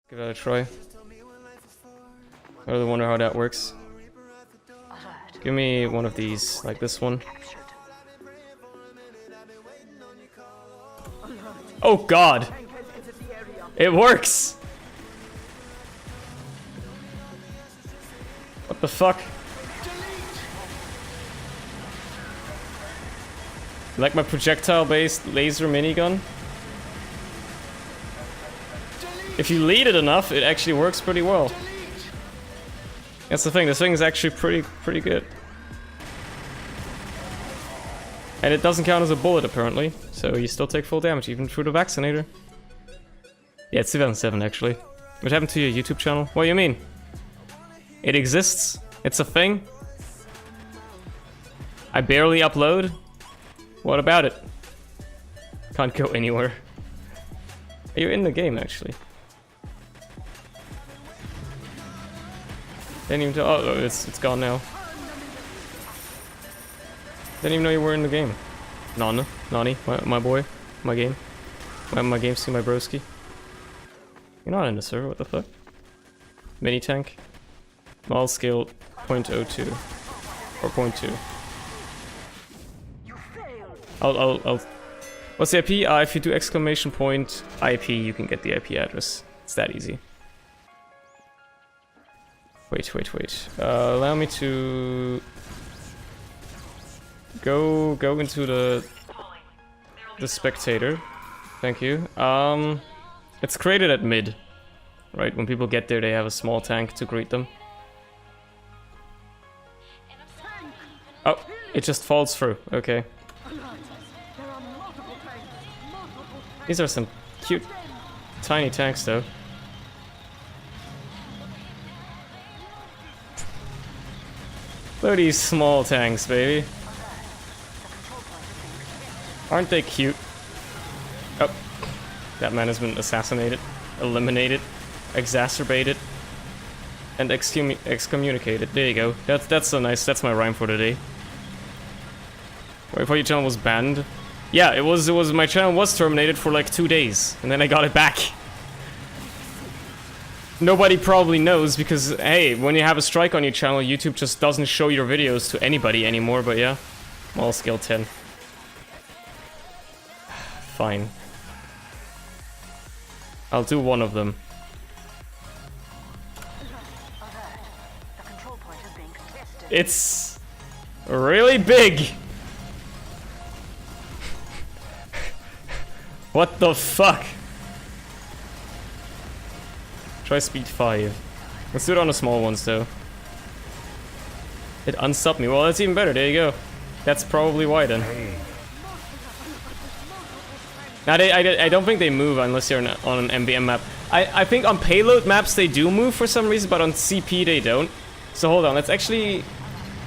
Give that a try. I really wonder how that works. Give me one of these, like this one. Oh god! It works! What the fuck? Like my projectile-based laser minigun? If you lead it enough, it actually works pretty well. That's the thing, this thing is actually pretty good. And it doesn't count as a bullet apparently, so you still take full damage even through the vaccinator. Yeah, it's 2007 actually. What happened to your YouTube channel? What do you mean? It exists? It's a thing? I barely upload? What about it? Can't go anywhere. You're in the game actually. Didn't even tell. Oh, it's gone now. Didn't even know you were in the game. Nani, my boy, my game. My game, see my broski. You're not in the server, what the fuck? Mini tank. Small scale 0.02. Or 0.2. I'll what's the IP? If you do exclamation point IP, you can get the IP address. It's that easy. Wait. Allow me to go into the spectator. Thank you. It's created at mid, right? When people get there, they have a small tank to greet them. Oh, it just falls through. Okay. These are some cute, tiny tanks, though. Look at these small tanks, baby. Aren't they cute? Oh, that man has been assassinated, eliminated, exacerbated, and excommunicated. There you go. That's so nice. That's my rhyme for today. Wait, your channel was banned? Yeah, it was. My channel was terminated for like 2 days, and then I got it back. Nobody probably knows because, hey, when you have a strike on your channel, YouTube just doesn't show your videos to anybody anymore, but yeah. Small scale 10. Fine. I'll do one of them. It's really big! What the fuck? Try speed 5. Let's do it on the small ones though. It unsubbed me. Well, that's even better. There you go. That's probably why then. Now, I don't think they move unless you're on an MBM map. I think on payload maps they do move for some reason, but on CP they don't. So hold on, let's actually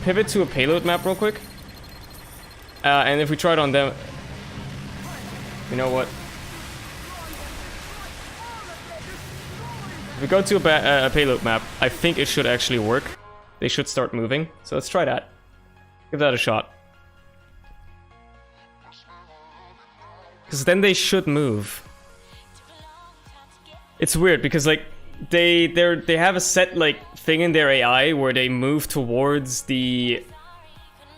pivot to a payload map real quick. And if we try it on them... You know what? If we go to a payload map, I think it should actually work. They should start moving. So let's try that. Give that a shot. Because then they should move. It's weird because like they have a set like thing in their AI where they move towards the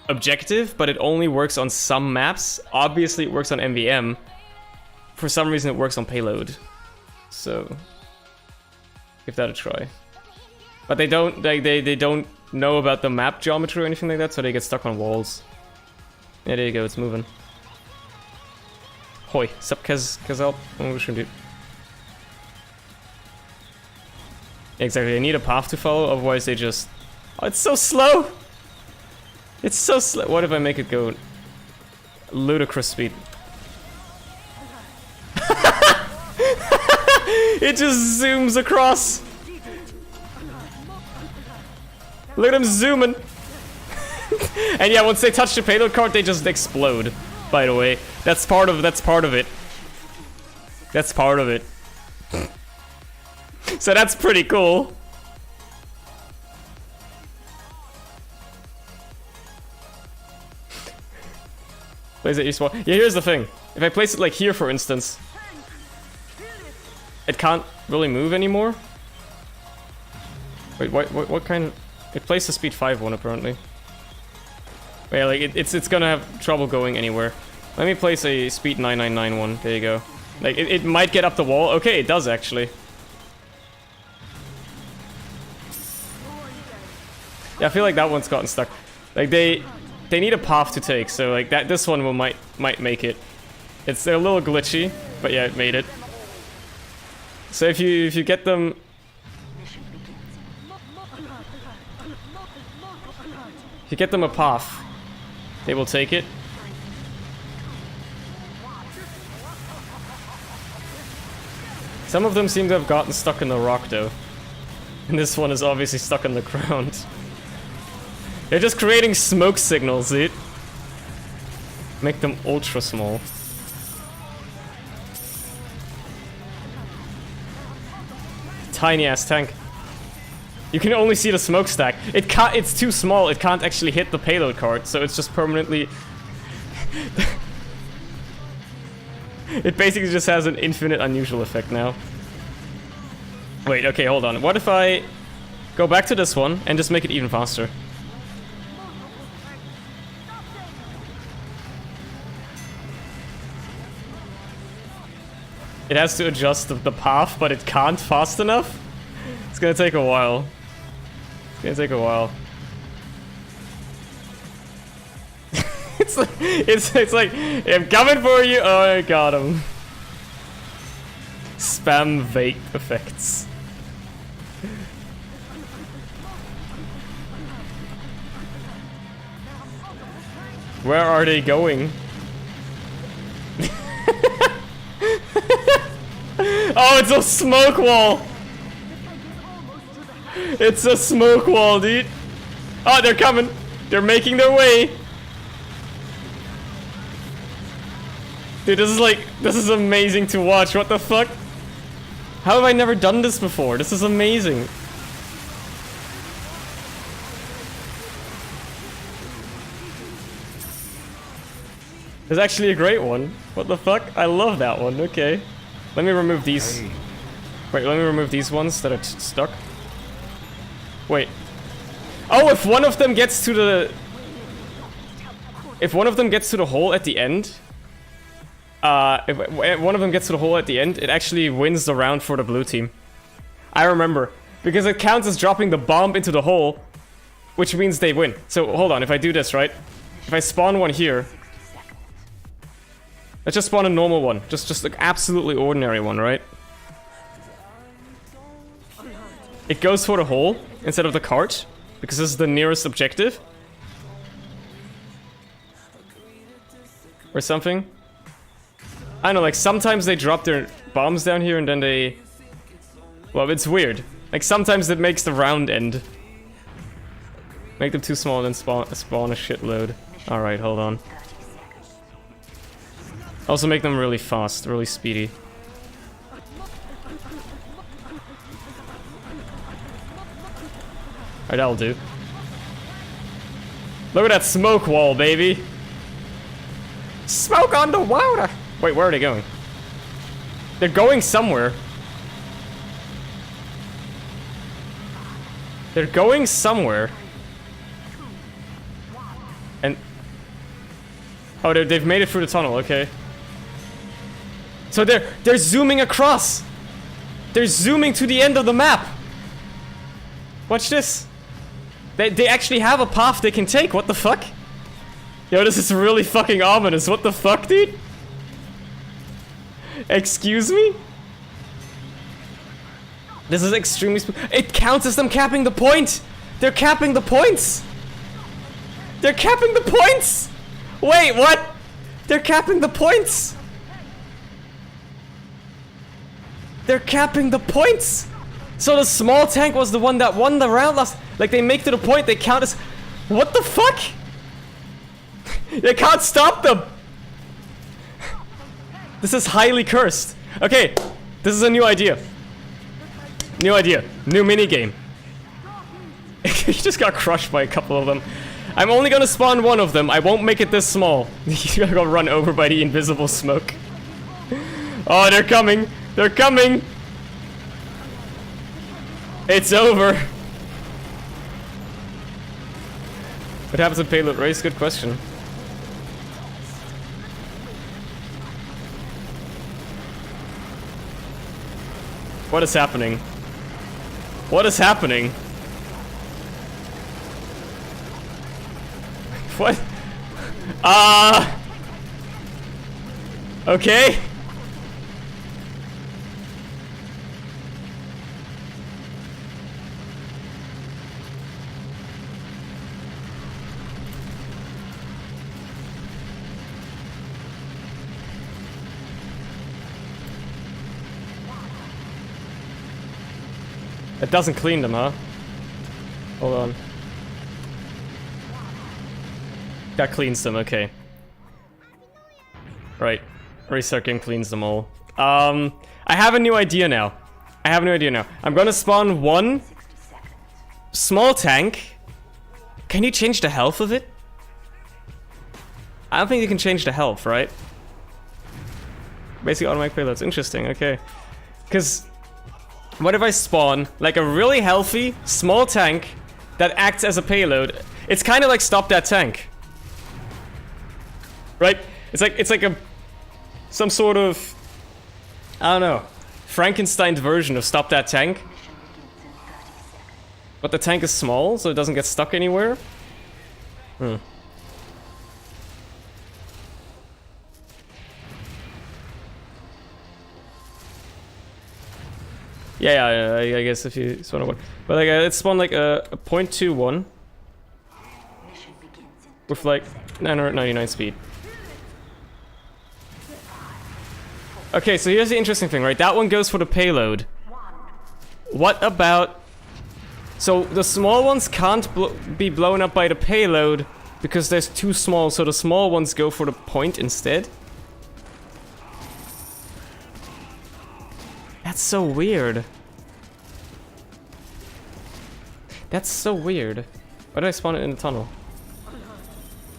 objective, but it only works on some maps. Obviously, it works on MVM. For some reason, it works on payload. So give that a try. But they don't they don't know about the map geometry or anything like that, so they get stuck on walls. Yeah, there you go. It's moving. Hoi, sup Kazal? Oh, dude. Exactly, they need a path to follow, otherwise they just... Oh, it's so slow! It's so slow. What if I make it go ludicrous speed? It just zooms across! Look at him zooming! And yeah, once they touch the payload card, they just explode. By the way, that's part of it. That's part of it. So that's pretty cool. Place it useful. Yeah, here's the thing. If I place it like here, for instance, it can't really move anymore. Wait, what kind of... It plays the speed 5 one apparently. Yeah, like it's gonna have trouble going anywhere. Let me place a speed 999 one. There you go. Like it might get up the wall. Okay, it does actually. Yeah, I feel like that one's gotten stuck. Like they need a path to take, so like this one might make it. It's a little glitchy, but yeah, it made it. So if you get them, if you get them a path, they will take it. Some of them seem to have gotten stuck in the rock though. And this one is obviously stuck in the ground. They're just creating smoke signals, dude. Make them ultra small. Tiny ass tank. You can only see the smokestack. It's too small, it can't actually hit the payload card, so it's just permanently... It basically just has an infinite unusual effect now. Wait, okay, hold on. What if I go back to this one and just make it even faster? It has to adjust the path, but it can't fast enough? It's gonna take a while. It's gonna take a while. it's like, I'm coming for you! Oh, I got him. Spam vape effects. Where are they going? Oh, it's a smoke wall! It's a smoke wall, dude! Oh, they're coming! They're making their way! Dude, this is amazing to watch, what the fuck? How have I never done this before? This is amazing. It's actually a great one. What the fuck? I love that one, okay. Let me remove these. Wait, let me remove these ones that are stuck. Wait. Oh, if one of them gets to the... If one of them gets to the hole at the end... if one of them gets to the hole at the end, it actually wins the round for the blue team. I remember. Because it counts as dropping the bomb into the hole, which means they win. So, hold on, if I do this, right? If I spawn one here... Let's just spawn a normal one. Just like absolutely ordinary one, right? It goes for the hole instead of the cart, because this is the nearest objective. Or something. I don't know, like sometimes they drop their bombs down here and then they... Well, it's weird. Like sometimes it makes the round end. Make them too small and then spawn a shitload. Alright, hold on. Also make them really fast, really speedy. Alright, that'll do. Look at that smoke wall, baby! Smoke on the water! Wait, where are they going? They're going somewhere. They're going somewhere. And... Oh, they've made it through the tunnel, okay. So they're zooming across! They're zooming to the end of the map! Watch this. They actually have a path they can take, what the fuck? Yo, this is really fucking ominous, what the fuck, dude? Excuse me? This is extremely it counts as them capping the point! They're capping the points! They're capping the points! Wait, what? They're capping the points! They're capping the points! So the small tank was the one that won the round last... Like, they make to the point, they count as... What the fuck? They can't stop them! This is highly cursed. Okay, this is a new idea. New idea. New minigame. You just got crushed by a couple of them. I'm only gonna spawn one of them. I won't make it this small. You're gonna go run over by the invisible smoke. Oh, they're coming. They're coming. It's over. What happens in payload race? Good question. What is happening? What is happening? What? Okay. It doesn't clean them, huh? Hold on. That cleans them, okay. Right. Recircing cleans them all. I have a new idea now. I'm gonna spawn one small tank. Can you change the health of it? I don't think you can change the health, right? Basically automatic payloads. Interesting, okay. Because what if I spawn like a really healthy small tank that acts as a payload? It's kind of like Stop That Tank. Right? It's like some sort of, I don't know, Frankenstein's version of Stop That Tank. But the tank is small, so it doesn't get stuck anywhere. Hmm. Yeah, I guess if you spawn one. But like, it spawned like a 0.21 with like 999 speed. Okay, so here's the interesting thing, right? That one goes for the payload. What about... So the small ones can't be blown up by the payload because there's too small, so the small ones go for the point instead? That's so weird. That's so weird. Why did I spawn it in the tunnel?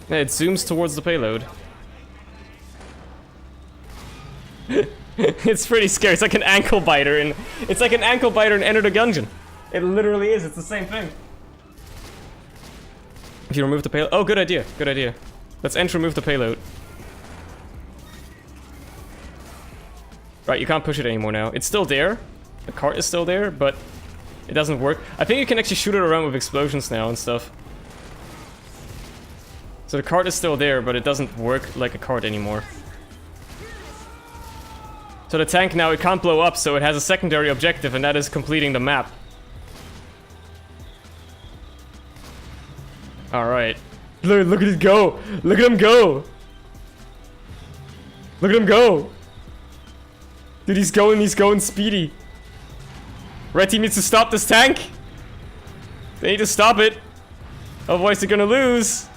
Yeah, it zooms towards the payload. It's pretty scary. It's like an ankle biter in... It's like an ankle biter in Enter the Gungeon. It literally is. It's the same thing. If you remove the payload... Oh, good idea. Good idea. Let's remove the payload. Right, you can't push it anymore now. It's still there. The cart is still there, but it doesn't work. I think you can actually shoot it around with explosions now and stuff. So the cart is still there, but it doesn't work like a cart anymore. So the tank now, it can't blow up, so it has a secondary objective, and that is completing the map. Alright. Look at it go! Look at him go! Look at him go! Dude, he's going speedy. Red team needs to stop this tank! They need to stop it! Otherwise they're gonna lose!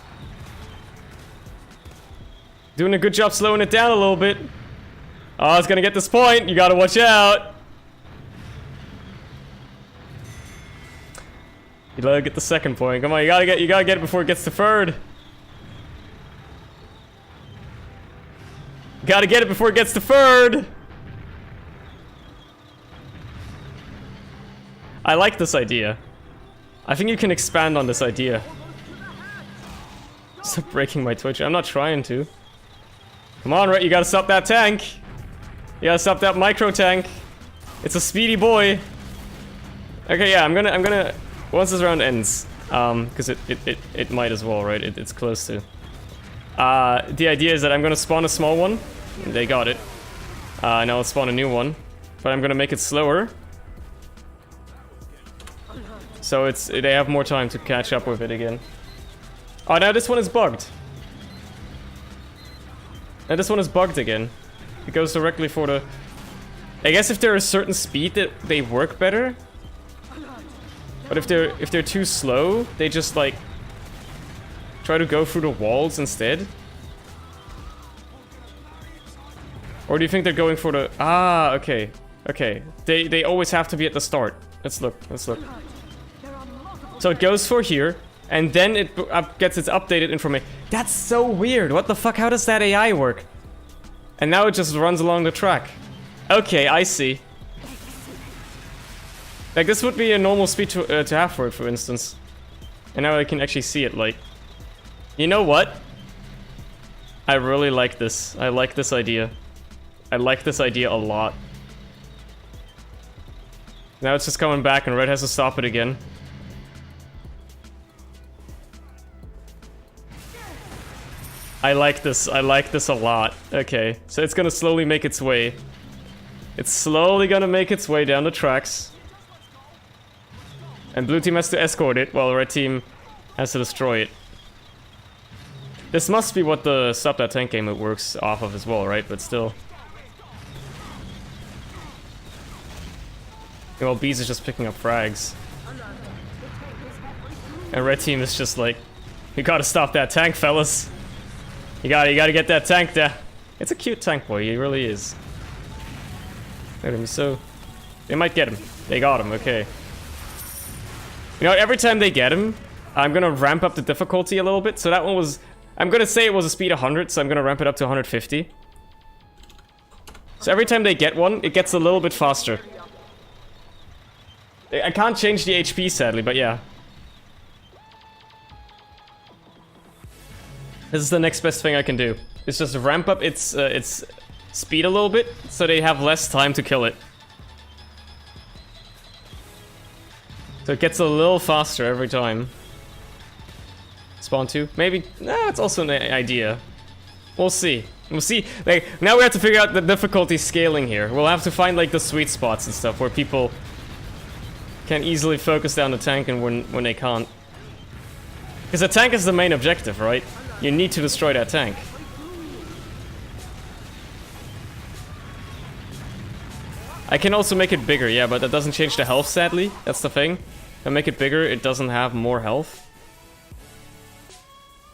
Doing a good job slowing it down a little bit. Oh, it's gonna get this point. You gotta watch out. You gotta get the second point. Come on, you gotta get it before it gets to third. You gotta get it before it gets to third. I like this idea. I think you can expand on this idea. Stop breaking my Twitch. I'm not trying to. Come on, Red, you gotta stop that tank. You gotta stop that micro tank. It's a speedy boy. Okay, yeah, I'm gonna once this round ends, because it might as well, right? It's close to. The idea is that I'm gonna spawn a small one. They got it. Now I'll spawn a new one, but I'm gonna make it slower. So they have more time to catch up with it again. Oh, now this one is bugged. Now this one is bugged again. It goes directly for the... I guess if they're a certain speed that they work better. But if they're too slow, they just like try to go through the walls instead. Or do you think they're going for the... Ah, okay. Okay. They always have to be at the start. Let's look. So it goes for here, and then it gets its updated information. That's so weird. What the fuck? How does that AI work? And now it just runs along the track. Okay, I see. Like, this would be a normal speed to have for it, for instance. And now I can actually see it, like... You know what? I really like this. I like this idea. I like this idea a lot. Now it's just coming back and Red has to stop it again. I like this a lot. Okay, so it's gonna slowly make its way. It's slowly gonna make its way down the tracks. And blue team has to escort it while red team has to destroy it. This must be what the Stop That Tank game works off of as well, right? But still. Well, Bees is just picking up frags. And red team is just like, you gotta stop that tank, fellas. You gotta get that tank there. It's a cute tank boy, he really is. Look at him, so... They might get him. They got him, okay. You know what, every time they get him, I'm gonna ramp up the difficulty a little bit. So that one was... I'm gonna say it was a speed 100, so I'm gonna ramp it up to 150. So every time they get one, it gets a little bit faster. I can't change the HP, sadly, but yeah. This is the next best thing I can do. It's just ramp up its speed a little bit, so they have less time to kill it. So it gets a little faster every time. Spawn 2? Maybe? Nah, it's also an idea. We'll see. We'll see. Like, now we have to figure out the difficulty scaling here. We'll have to find, like, the sweet spots and stuff where people can easily focus down the tank and when they can't. Because the tank is the main objective, right? You need to destroy that tank. I can also make it bigger, yeah, but that doesn't change the health, sadly. That's the thing. If I make it bigger, it doesn't have more health.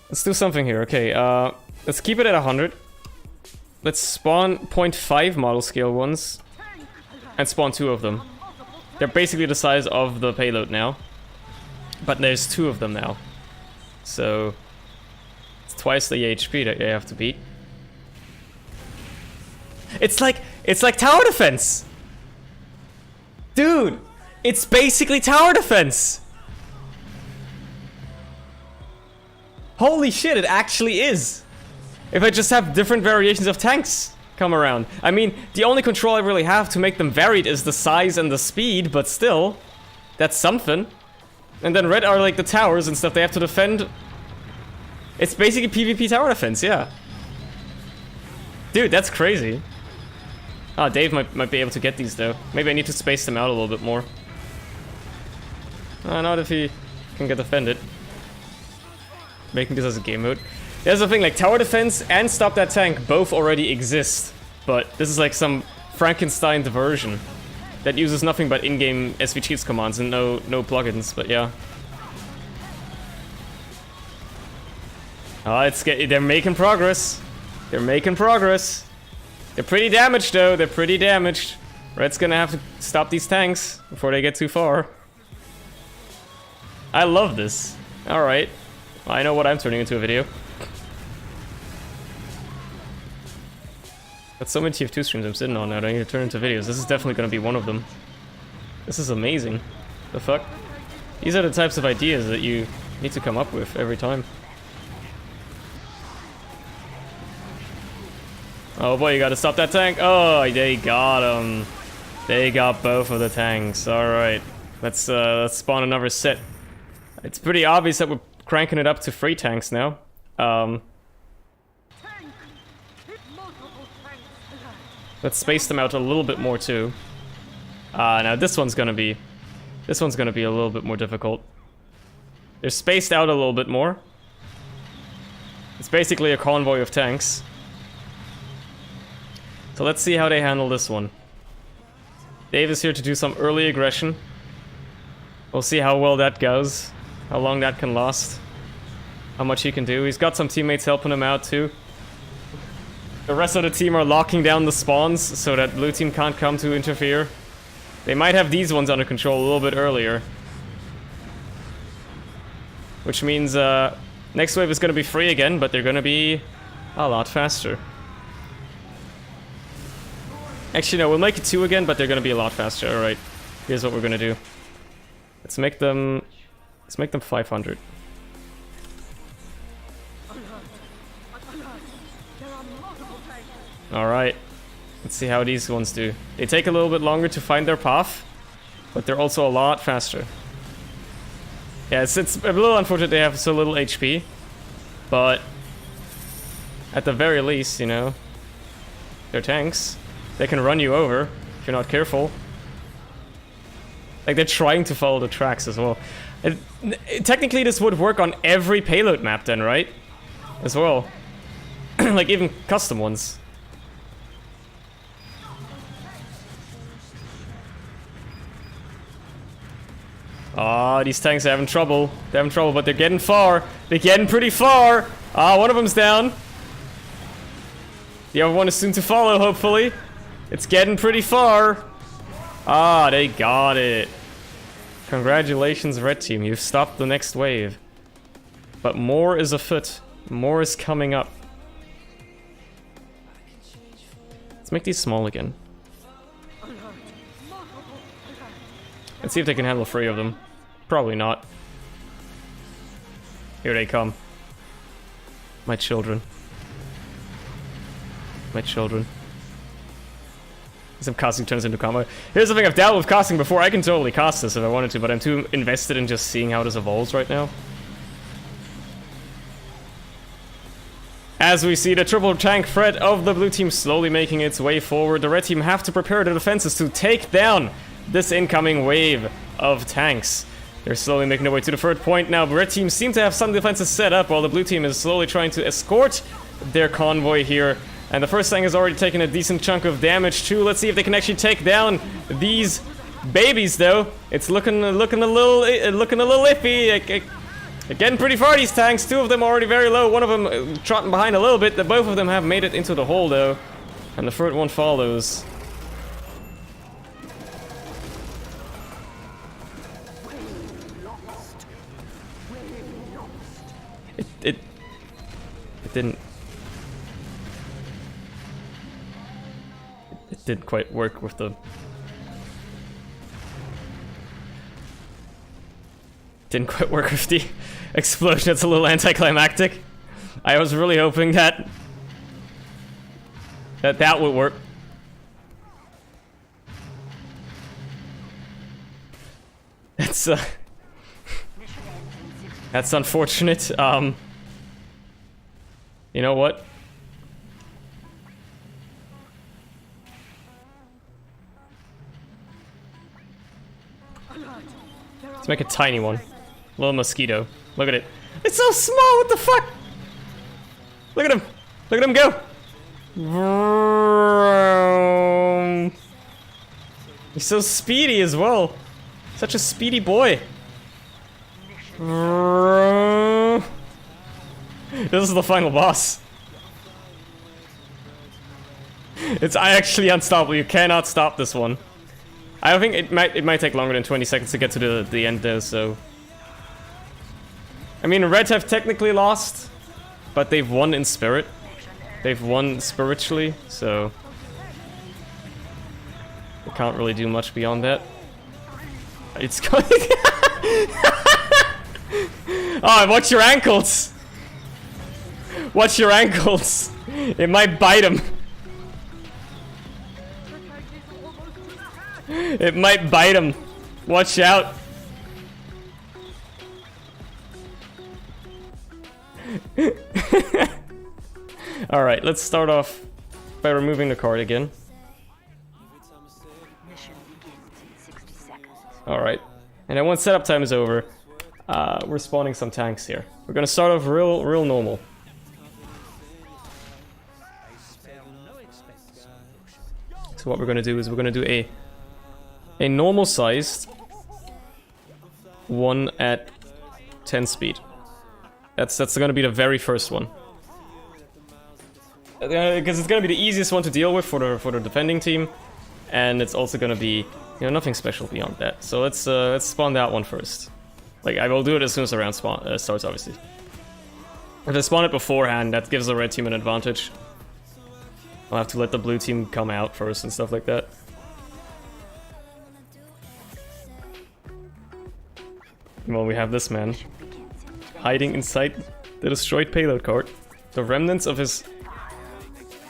Let's do something here. Okay, let's keep it at 100. Let's spawn 0.5 model scale ones. And spawn 2 of them. They're basically the size of the payload now. But there's 2 of them now. So... it's twice the HP that you have to beat. It's like tower defense! Dude! It's basically tower defense! Holy shit, it actually is! If I just have different variations of tanks come around. I mean, the only control I really have to make them varied is the size and the speed, but still, that's something. And then red are like the towers and stuff they have to defend. It's basically PvP tower defense, yeah. Dude, that's crazy. Ah, Dave might be able to get these though. Maybe I need to space them out a little bit more. Not if he can get defended. Making this as a game mode. There's the thing, like tower defense and stop that tank both already exist. But this is like some Frankenstein version that uses nothing but in-game SVCheats commands and no plugins, but yeah. They're making progress. They're making progress. They're pretty damaged though, they're pretty damaged. Red's gonna have to stop these tanks before they get too far. I love this. Alright. I know what I'm turning into a video. Got so many TF2 streams I'm sitting on now that I need to turn into videos. This is definitely gonna be one of them. This is amazing. The fuck? These are the types of ideas that you need to come up with every time. Oh boy, you gotta stop that tank. Oh, they got him. They got both of the tanks. Alright. Let's spawn another set. It's pretty obvious that we're cranking it up to 3 tanks now. Let's space them out a little bit more too. Now this one's gonna be a little bit more difficult. They're spaced out a little bit more. It's basically a convoy of tanks. So let's see how they handle this one. Dave is here to do some early aggression. We'll see how well that goes. How long that can last. How much he can do. He's got some teammates helping him out too. The rest of the team are locking down the spawns so that blue team can't come to interfere. They might have these ones under control a little bit earlier. Which means next wave is going to be free again, but they're going to be a lot faster. Actually, no, we'll make it 2 again, but they're going to be a lot faster. Alright, here's what we're going to do. Let's make them 500. Alright. Let's see how these ones do. They take a little bit longer to find their path, but they're also a lot faster. Yeah, it's a little unfortunate they have so little HP, but at the very least, you know, they're tanks. They can run you over if you're not careful. Like, they're trying to follow the tracks as well. Technically, this would work on every payload map then, right? As well. Like, even custom ones. Ah, these tanks are having trouble. They're having trouble, but they're getting far. They're getting pretty far. Ah, one of them's down. The other one is soon to follow, hopefully. It's getting pretty far. Ah, they got it. Congratulations, red team. You've stopped the next wave. But more is afoot. More is coming up. Let's make these small again. Let's see if they can handle 3 of them. Probably not. Here they come. My children. My children. Some casting turns into combo. Here's the thing, I've dealt with casting before. I can totally cast this if I wanted to, but I'm too invested in just seeing how this evolves right now. As we see the triple tank threat of the blue team slowly making its way forward, the red team have to prepare their defenses to take down this incoming wave of tanks. They're slowly making their way to the third point now. The red team seem to have some defenses set up, while the blue team is slowly trying to escort their convoy here. And the first tank has already taken a decent chunk of damage too. Let's see if they can actually take down these babies, though. It's looking a little iffy. They're getting pretty far, these tanks. 2 of them are already very low. One of them trotting behind a little bit. Both of them have made it into the hole, though, and the third one follows. It didn't. It didn't quite work with the. Didn't quite work with the explosion. It's a little anticlimactic. I was really hoping that that would work. It's that's unfortunate. You know what? Let's make a tiny one. Little mosquito. Look at it. It's so small, what the fuck? Look at him. Look at him go. He's so speedy as well. Such a speedy boy. This is the final boss. It's actually unstoppable. You cannot stop this one. I think it might take longer than 20 seconds to get to the end there, so. I mean, Reds have technically lost, but they've won in spirit. They've won spiritually, so they can't really do much beyond that. It's going. Oh, watch your ankles! Watch your ankles! It might bite him. It might bite him. Watch out. Alright, let's start off by removing the card again. Alright. And then once setup time is over, we're spawning some tanks here. We're gonna start off real normal. So what we're gonna do is we're gonna do a normal sized one at 10 speed. That's gonna be the very first one. Because it's gonna be the easiest one to deal with for the defending team, and it's also gonna be, you know, nothing special beyond that. So let's spawn that one first. Like, I will do it as soon as the round starts, obviously. If I spawn it beforehand, that gives the red team an advantage. I'll have to let the blue team come out first and stuff like that. Well, we have this man hiding inside the destroyed payload cart. The remnants of his...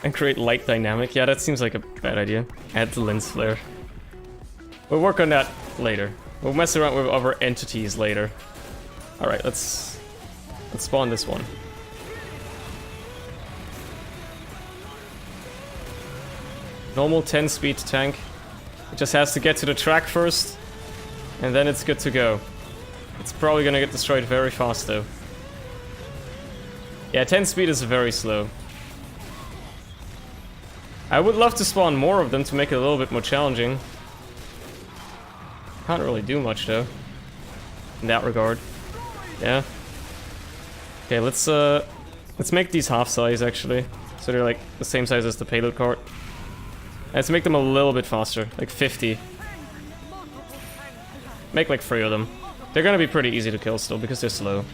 And create light dynamic. Yeah, that seems like a bad idea. Add the lens flare. We'll work on that later. We'll mess around with other entities later. Alright, let's spawn this one. Normal 10 speed tank. It just has to get to the track first, and then it's good to go. It's probably gonna get destroyed very fast though. Yeah, 10 speed is very slow. I would love to spawn more of them to make it a little bit more challenging. Can't really do much though, in that regard. Yeah. Okay, let's make these half size actually, so they're like the same size as the payload cart. Let's make them a little bit faster, like 50. Make like 3 of them. They're gonna be pretty easy to kill still because they're slow.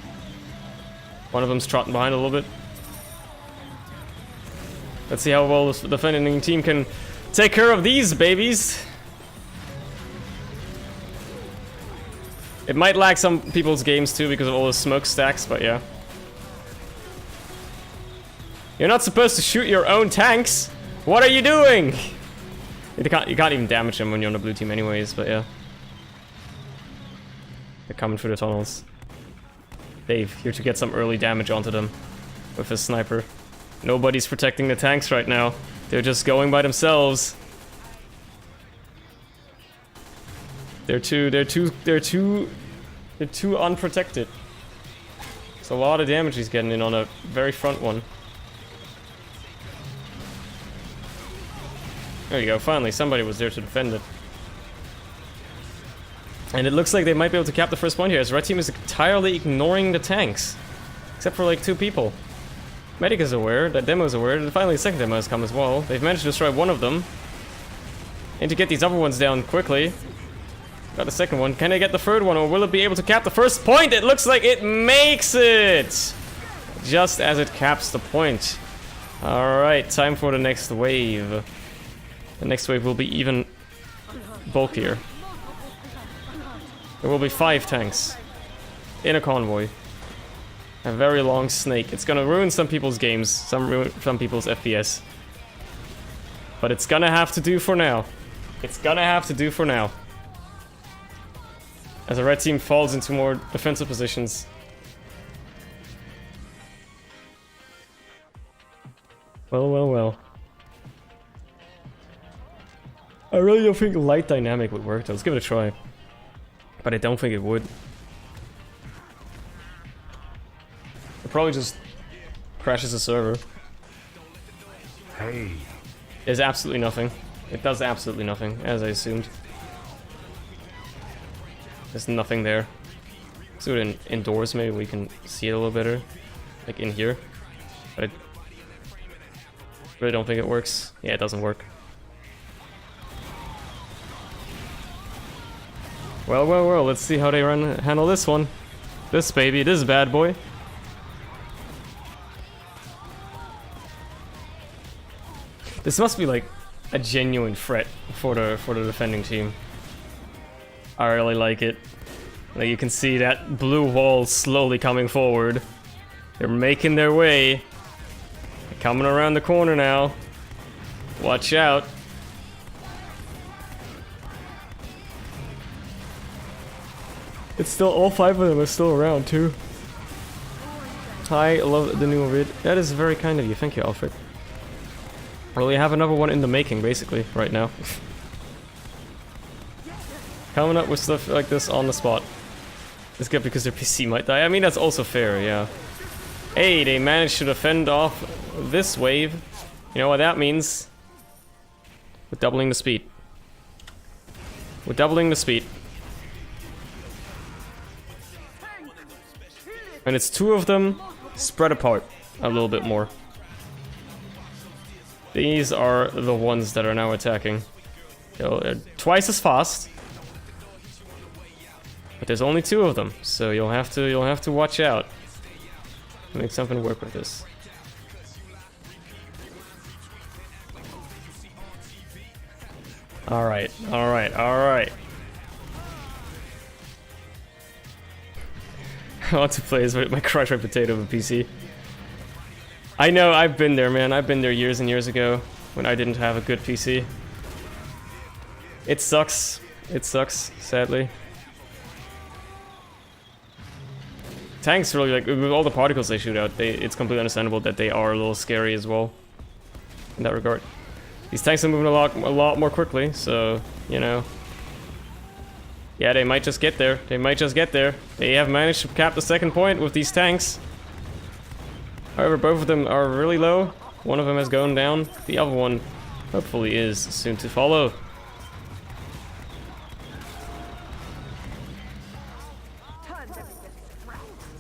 One of them's trotting behind a little bit. Let's see how well the defending team can take care of these babies. It might lag some people's games too because of all the smoke stacks, but yeah. You're not supposed to shoot your own tanks! What are you doing? You can't even damage them when you're on the blue team anyways, but yeah. They're coming through the tunnels. Dave, here to get some early damage onto them with his sniper. Nobody's protecting the tanks right now. They're just going by themselves. They're too unprotected. It's a lot of damage he's getting in on a very front one. There you go, finally somebody was there to defend it. And it looks like they might be able to cap the first point here, as Red Team is entirely ignoring the tanks. Except for like 2 people. Medic is aware, that demo is aware, and finally the second demo has come as well. They've managed to destroy one of them. And to get these other ones down quickly. Got the second one. Can they get the third one, or will it be able to cap the first point? It looks like it makes it! Just as it caps the point. Alright, time for the next wave. The next wave will be even bulkier. There will be 5 tanks in a convoy. A very long snake. It's gonna ruin some people's games, some people's FPS. But it's gonna have to do for now. It's gonna have to do for now. As the red team falls into more defensive positions. Well, well, well. I really don't think light dynamic would work though. Let's give it a try. But I don't think it would. It probably just crashes the server. Hey. There's absolutely nothing. It does absolutely nothing, as I assumed. There's nothing there. Let's do it indoors, maybe we can see it a little better. Like in here. But I really don't think it works. Yeah, it doesn't work. Well, well, well, let's see how they handle this one. This baby, this bad boy. This must be like a genuine threat for the defending team. I really like it. Like you can see that blue wall slowly coming forward. They're making their way. They're coming around the corner now. Watch out. It's still, all 5 of them are still around too. Hi, I love the new vid. That is very kind of you, thank you, Alfred. Well, we have another one in the making, basically, right now. Coming up with stuff like this on the spot. It's good because their PC might die. I mean, that's also fair, yeah. Hey, they managed to defend off this wave. You know what that means? We're doubling the speed. We're doubling the speed. And it's 2 of them spread apart a little bit more. These are the ones that are now attacking. They're twice as fast. But there's only 2 of them, so you'll have to watch out. Make something work with this. Alright, alright, alright. I want to play as my crush red potato of a PC. I know, I've been there, man. I've been there years and years ago when I didn't have a good PC. It sucks. It sucks, sadly. Tanks really, like, with all the particles they shoot out, it's completely understandable that they are a little scary as well. In that regard. These tanks are moving a lot more quickly, so, you know. Yeah, they might just get there. They might just get there. They have managed to cap the second point with these tanks. However, both of them are really low. One of them has gone down. The other one, hopefully, is soon to follow.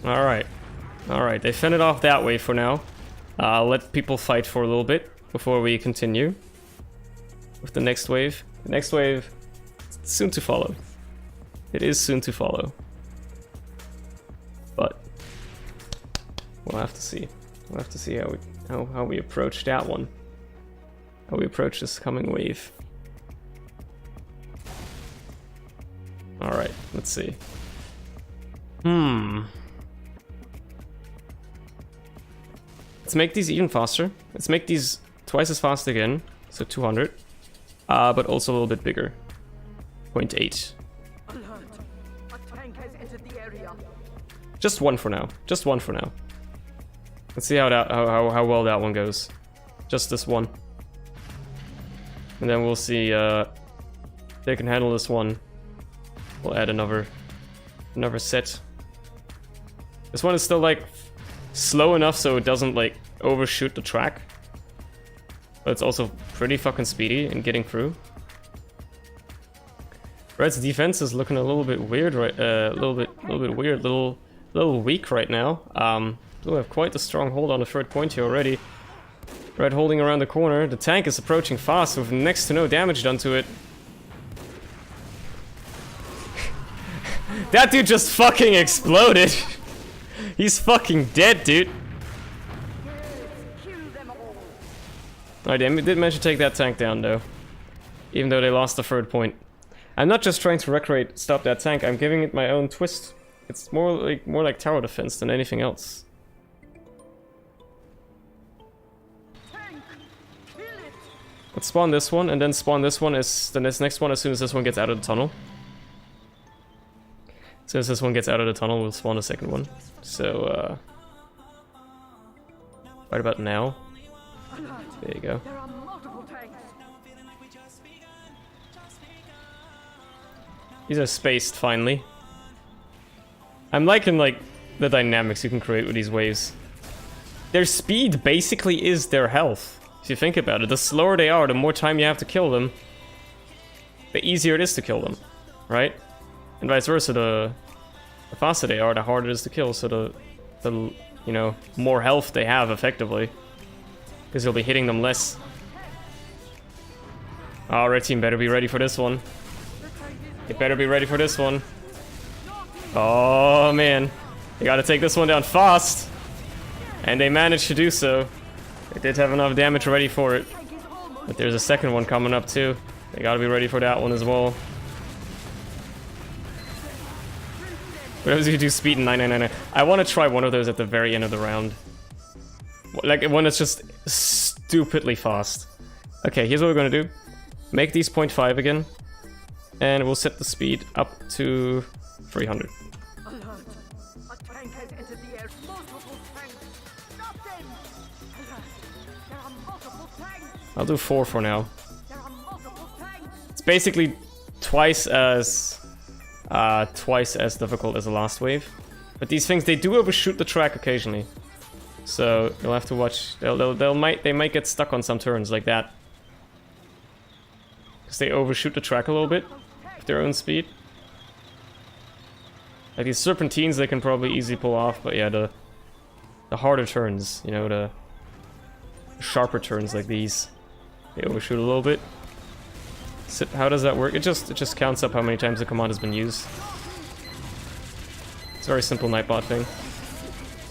Alright. Alright, they fend it off that way for now. Let people fight for a little bit before we continue with the next wave. The next wave, soon to follow. It is soon to follow. But we'll have to see. We'll have to see how we approach that one. How we approach this coming wave. Alright, let's see. Let's make these even faster. Let's make these twice as fast again. So 200. But also a little bit bigger. 0.8. Just one for now. Just one for now. Let's see how well that one goes. Just this one. And then we'll see they can handle this one. We'll add another set. This one is still like slow enough so it doesn't like overshoot the track. But it's also pretty fucking speedy in getting through. Red's defense is looking a little bit weird, right? A little bit weird, little weak right now. We have quite the strong hold on the third point here already. Red holding around the corner. The tank is approaching fast with next to no damage done to it. That dude just fucking exploded. He's fucking dead, dude. I did manage to take that tank down though. Even though they lost the third point. I'm not just trying to recreate stop that tank, I'm giving it my own twist. It's more like tower defense than anything else. Let's spawn this one and then spawn this one as the next one as soon as this one gets out of the tunnel. As soon as this one gets out of the tunnel, we'll spawn a second one. So, right about now. There you go. These are spaced, finally. I'm liking, like, the dynamics you can create with these waves. Their speed basically is their health. If you think about it, the slower they are, the more time you have to kill them, the easier it is to kill them, right? And vice versa, the faster they are, the harder it is to kill, so the you know, more health they have, effectively. Because you'll be hitting them less. Oh, red team better be ready for this one. They better be ready for this one. Oh, man. They gotta take this one down fast. And they managed to do so. They did have enough damage ready for it. But there's a second one coming up, too. They gotta be ready for that one as well. What else do you do? Speed in 9999. I want to try one of those at the very end of the round. Like, one that's just stupidly fast. Okay, here's what we're gonna do. Make these 0.5 again. And we'll set the speed up to 300. I'll do 4 for now. It's basically twice as difficult as the last wave. But these things, they do overshoot the track occasionally. So you'll have to watch. They might get stuck on some turns like that. Because they overshoot the track a little bit with their own speed. Like these serpentines they can probably easily pull off, but yeah, the harder turns, you know, the sharper turns like these, they overshoot a little bit. So how does that work? It just counts up how many times the command has been used. It's a very simple Nightbot thing.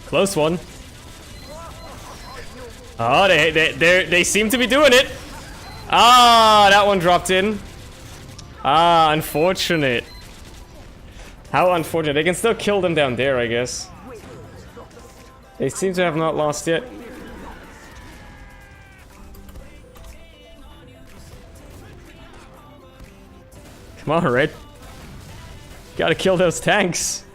Close one. Oh, they seem to be doing it. Ah, that one dropped in. Ah, unfortunate. How unfortunate. They can still kill them down there, I guess. They seem to have not lost yet. Come on, Red. Gotta kill those tanks.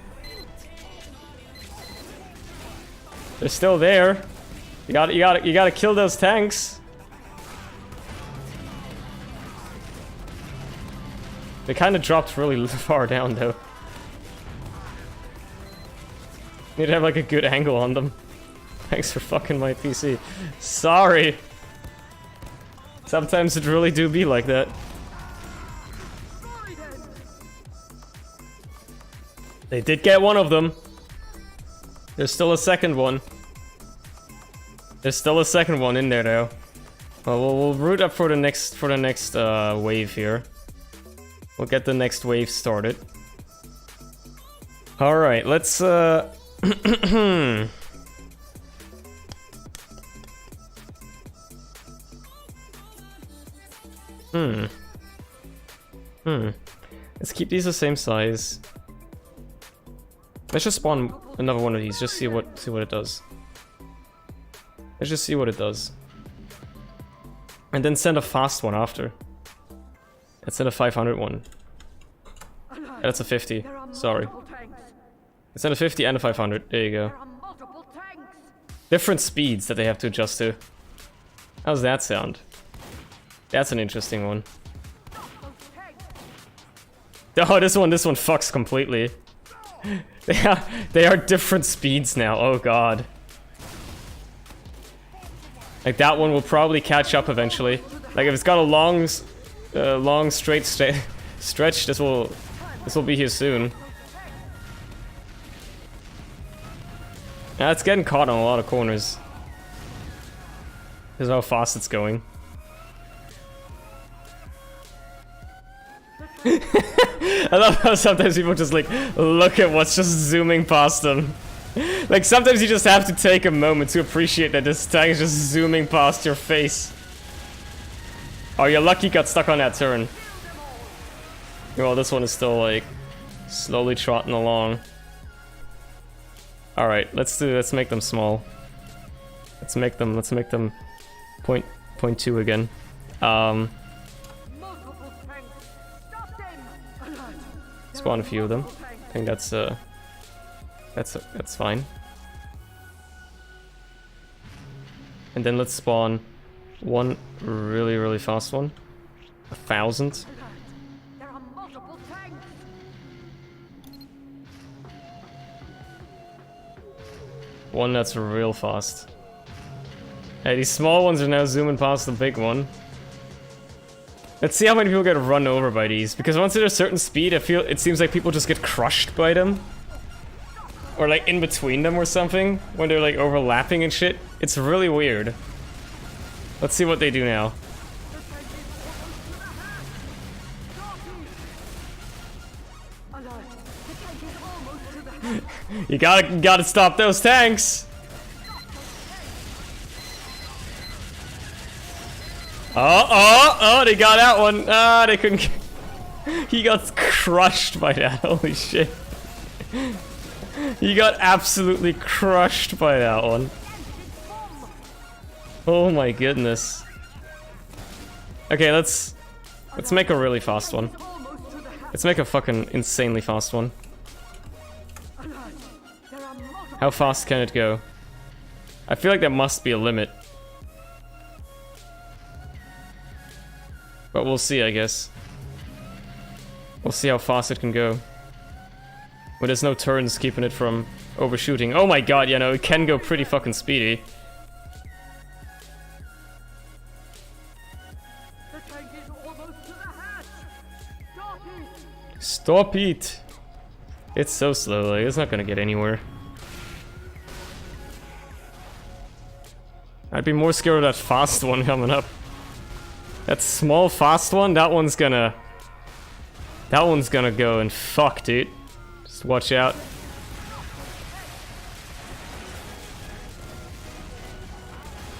They're still there. You gotta kill those tanks. They kind of dropped really far down, though. Need to have like a good angle on them. Thanks for fucking my PC. Sorry. Sometimes it really do be like that. They did get one of them. There's still a second one. There's still a second one in there, though. Well, we'll root up for the next wave here. We'll get the next wave started. All right, let's Let's keep these the same size. Let's just spawn another one of these. Just see what it does. Let's just see what it does. And then send a fast one after. Let's send a 500 one. Yeah, that's a 50. Sorry. Let's send a 50 and a 500. There you go. Different speeds that they have to adjust to. How's that sound? That's an interesting one. Oh, this one fucks completely. They are different speeds now. Oh god. Like that one will probably catch up eventually. Like if it's got a long straight stretch, this will be here soon. Yeah, it's getting caught on a lot of corners. This is how fast it's going. I love how sometimes people just like look at what's just zooming past them. Like sometimes you just have to take a moment to appreciate that this tank is just zooming past your face. Oh, you're lucky you got stuck on that turn. Well, this one is still like slowly trotting along. All right, let's make them small. Let's make them 0.2 again. Spawn a few of them. I think that's fine. And then let's spawn one really fast one. 1,000. One that's real fast. Hey, these small ones are now zooming past the big one. Let's see how many people get run over by these, because once they're a certain speed, it seems like people just get crushed by them. Or like in between them or something, when they're like overlapping and shit. It's really weird. Let's see what they do now. You gotta stop those tanks! Oh, they got that one. Ah, they couldn't. He got crushed by that. Holy shit. He got absolutely crushed by that one. Oh my goodness. Okay, let's make a really fast one. Let's make a fucking insanely fast one. How fast can it go? I feel like there must be a limit. But we'll see, I guess. We'll see how fast it can go. But there's no turns keeping it from overshooting. Oh my god, yeah, no, it can go pretty fucking speedy. Stop it! It's so slow, like, it's not gonna get anywhere. I'd be more scared of that fast one coming up. That small fast one, that one's gonna go and fuck, dude. Just watch out.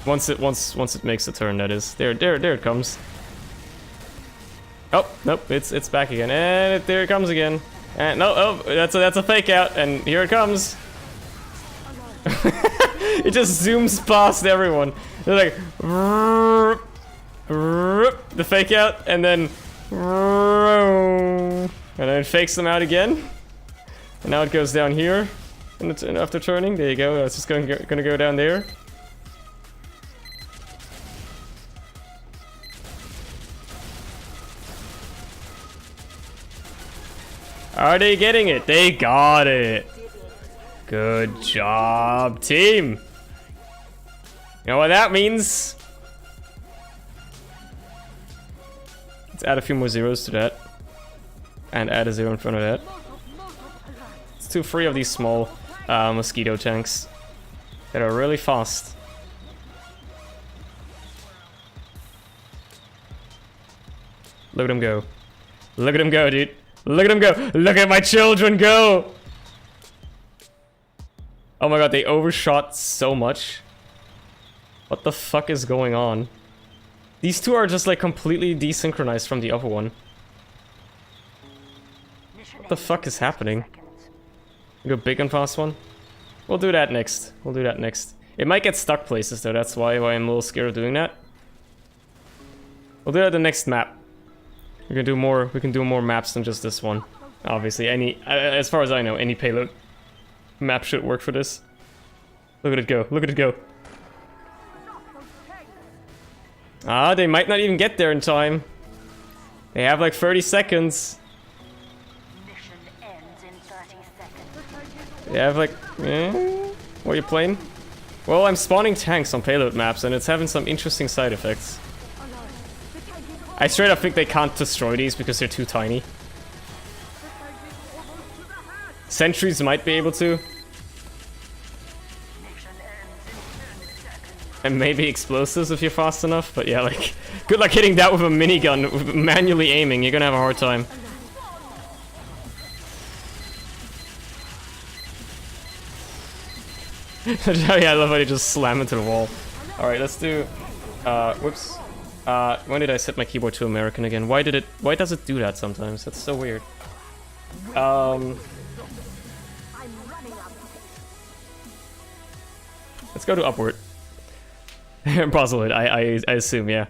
Once it makes the turn, that is. There it comes. Oh, nope, it's back again. And there it comes again. And no, oh, that's a fake out, and here it comes. It just zooms past everyone. They're like, the fake out, and then it fakes them out again. And now it goes down here, and after turning, there you go. It's just gonna go down there. Are they getting it? They got it. Good job, team. You know what that means? Let's add a few more zeros to that. And add a zero in front of that. Let's do 3 of these small mosquito tanks that are really fast. Look at him go. Look at him go, dude. Look at him go. Look at my children go. Oh my god, they overshot so much. What the fuck is going on? These two are just like completely desynchronized from the other one. What the fuck is happening? Go big and fast one? We'll do that next. We'll do that next. It might get stuck places though, that's why I'm a little scared of doing that. We'll do that the next map. We can do more maps than just this one. Obviously, as far as I know, any payload map should work for this. Look at it go. Look at it go. Ah, they might not even get there in time. They have like 30 seconds. Mission ends in 30 seconds. They have like... What are you playing? Well, I'm spawning tanks on payload maps and it's having some interesting side effects. I straight up think they can't destroy these because they're too tiny. Sentries might be able to. And maybe explosives if you're fast enough, but yeah, like, good luck hitting that with a minigun, manually aiming, you're gonna have a hard time. Yeah, I love how they just slam into the wall. Alright, let's do, whoops. When did I set my keyboard to American again? Why does it do that sometimes? That's so weird. Let's go to upward. Puzzle it, I assume, yeah.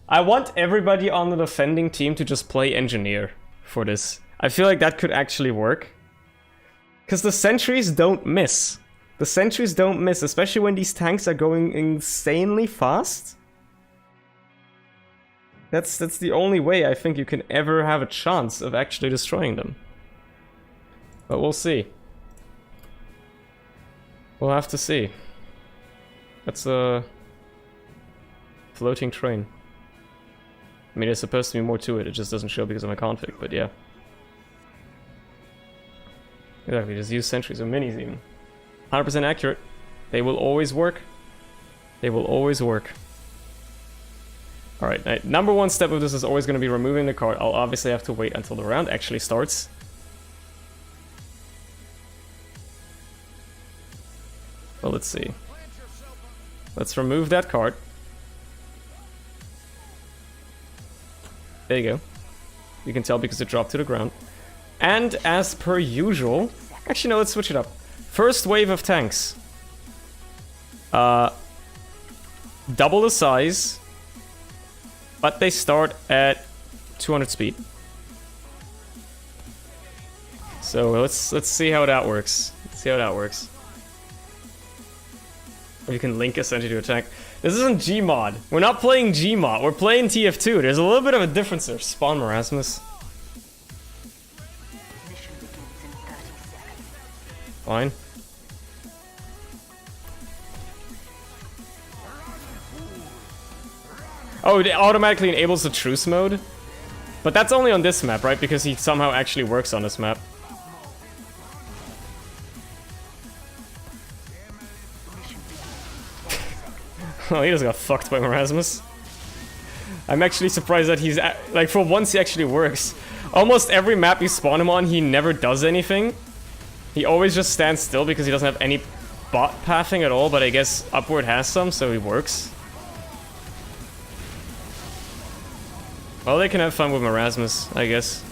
I want everybody on the defending team to just play engineer for this. I feel like that could actually work. Because the sentries don't miss. The sentries don't miss, especially when these tanks are going insanely fast. That's the only way I think you can ever have a chance of actually destroying them. But we'll see. We'll have to see. That's a floating train. I mean, there's supposed to be more to it, it just doesn't show because of my config, but yeah. Exactly, just use sentries or minis even. 100% accurate. They will always work. They will always work. Alright, number one step of this is always going to be removing the card. I'll obviously have to wait until the round actually starts. Well, let's see. Let's remove that card. There you go. You can tell because it dropped to the ground. And as per usual... Actually, no, let's switch it up. First wave of tanks. Double the size. But they start at 200 speed. So let's see how that works. Let's see how that works. Or you can link essentially to attack. This isn't Gmod. We're not playing Gmod. We're playing TF2. There's a little bit of a difference there. Spawn Marasmus. Fine. Oh, it automatically enables the truce mode? But that's only on this map, right? Because he somehow actually works on this map. Oh, he just got fucked by Marasmus. I'm actually surprised that he's... like, for once he actually works. Almost every map you spawn him on, he never does anything. He always just stands still because he doesn't have any bot pathing at all, but I guess Upward has some, so he works. Well, they can have fun with Marasmus, I guess.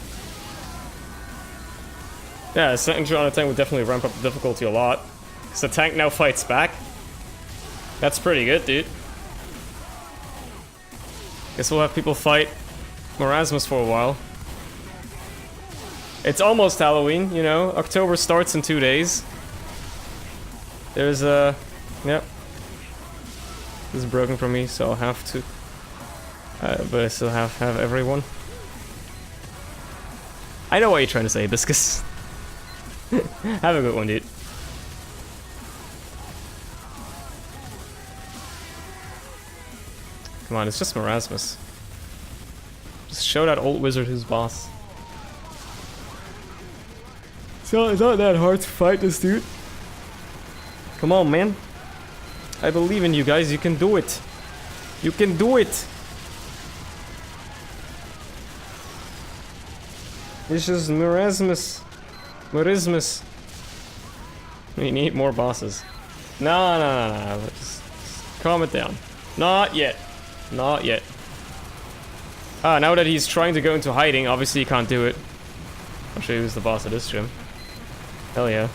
Yeah, Sentry on a tank would definitely ramp up the difficulty a lot. Because the tank now fights back. That's pretty good, dude. Guess we'll have people fight Marasmus for a while. It's almost Halloween, you know? October starts in 2 days. There's a... Yep. This is broken for me, so I'll have to... but I still have everyone. I know what you're trying to say, Hibiscus. Have a good one, dude. Come on, it's just Marasmus. Just show that old wizard who's boss. So it's not that hard to fight this dude. Come on, man. I believe in you guys, you can do it. You can do it. It's just Marasmus. Marasmus. We need more bosses. No. Just calm it down. Not yet. Not yet. Ah, now that he's trying to go into hiding, obviously he can't do it. I'll show you who's the boss of this gym. Hell yeah.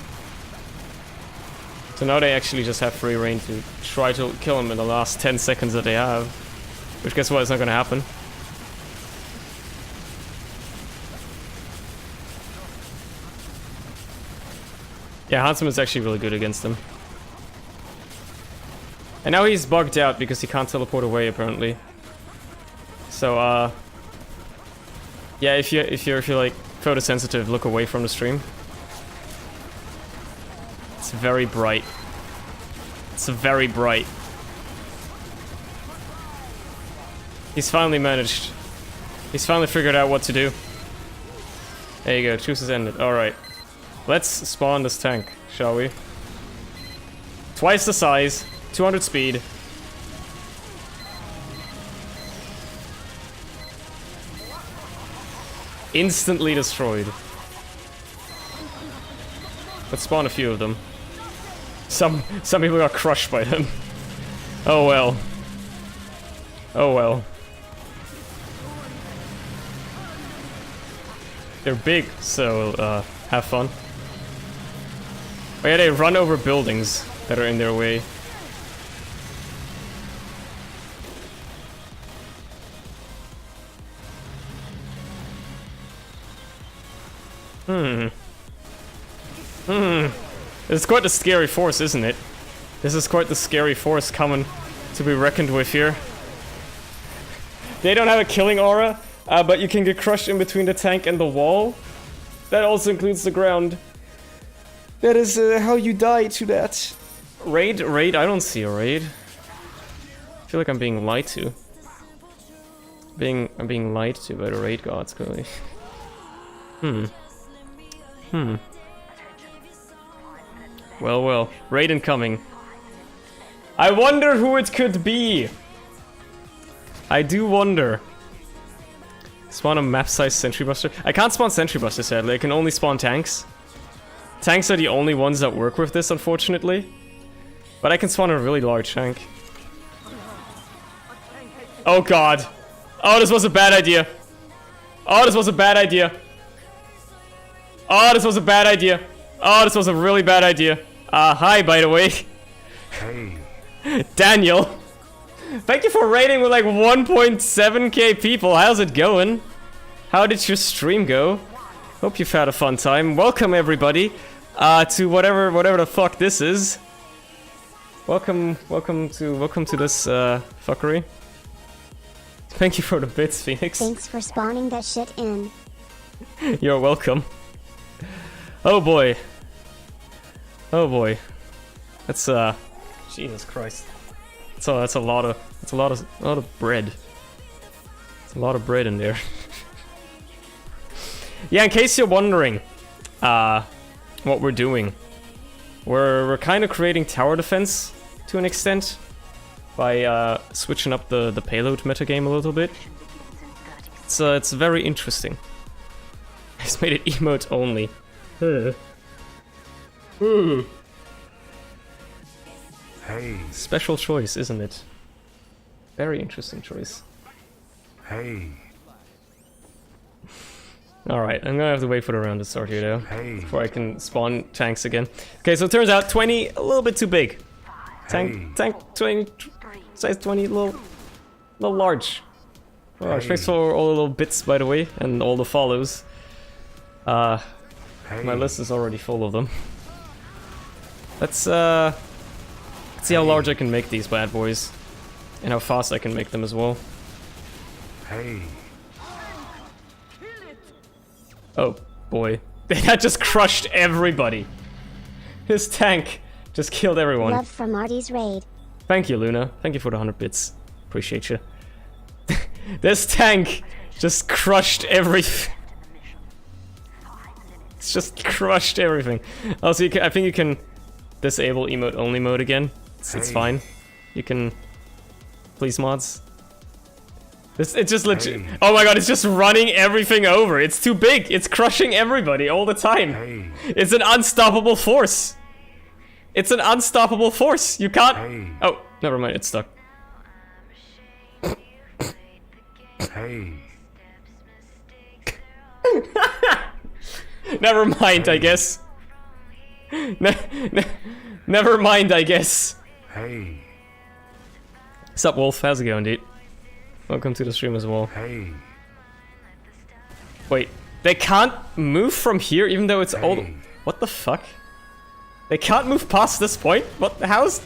So now they actually just have free reign to try to kill him in the last 10 seconds that they have. Which, guess what, it's not gonna happen. Yeah, Handsome is actually really good against him. And now he's bugged out because he can't teleport away, apparently. So, yeah, if you're like photosensitive, look away from the stream. It's very bright. It's very bright. He's finally managed. He's finally figured out what to do. There you go, truce has ended. Alright. Let's spawn this tank, shall we? Twice the size, 200 speed. Instantly destroyed. Let's spawn a few of them. Some people got crushed by them. Oh well. Oh well. They're big, so have fun. Oh yeah, they run over buildings that are in their way. It's quite a scary force, isn't it? This is quite the scary force coming to be reckoned with here. They don't have a killing aura, but you can get crushed in between the tank and the wall. That also includes the ground. That is how you die to that. Raid? Raid? I don't see a raid. I feel like I'm being lied to. I'm being lied to by the raid gods, clearly. Well. Raid incoming. I wonder who it could be. I do wonder. Spawn a map-sized Sentry Buster. I can't spawn Sentry Buster, sadly. I can only spawn tanks. Tanks are the only ones that work with this, unfortunately. But I can spawn a really large tank. Oh god. Oh, this was a bad idea. Oh, this was a bad idea. Oh, this was a bad idea. Oh, this was a really bad idea. Hi, by the way. Hey. Daniel. Thank you for raiding with like 1.7k people. How's it going? How did your stream go? Hope you've had a fun time. Welcome everybody to whatever the fuck this is. Welcome to this fuckery. Thank you for the bits, Phoenix. Thanks for spawning that shit in. You're welcome. Oh boy. Oh boy. That's Jesus Christ. That's a lot of bread. It's a lot of bread in there. Yeah, in case you're wondering, what we're doing, we're kind of creating tower defense to an extent by switching up the payload metagame a little bit. It's very interesting. I just made it emote only. Hey. Special choice, isn't it? Very interesting choice. Hey. Alright, I'm gonna have to wait for the round to start here though. Hey. Before I can spawn tanks again. Okay, so it turns out 20, a little bit too big. Tank 20, size 20, a little large. Alright, thanks for all the little bits, by the way, and all the follows. My list is already full of them. Let's see how large I can make these bad boys. And how fast I can make them as well. Hey. Oh, boy. That just crushed everybody. His tank just killed everyone. Love from Artie's raid. Thank you, Luna. Thank you for the 100 bits. Appreciate you. This tank just crushed everything. It's just crushed everything. Also, I think you can disable emote only mode again. It's fine. You can... Please, mods. It's just legit. Oh my god, it's just running everything over. It's too big. It's crushing everybody all the time. It's an unstoppable force. It's an unstoppable force. You can't... Oh, never mind. It's stuck. Never mind, I guess. Never mind, I guess. Sup, Wolf? How's it going, dude? Welcome to the stream as well. Wait, they can't move from here even though it's old. What the fuck? They can't move past this point? What? How's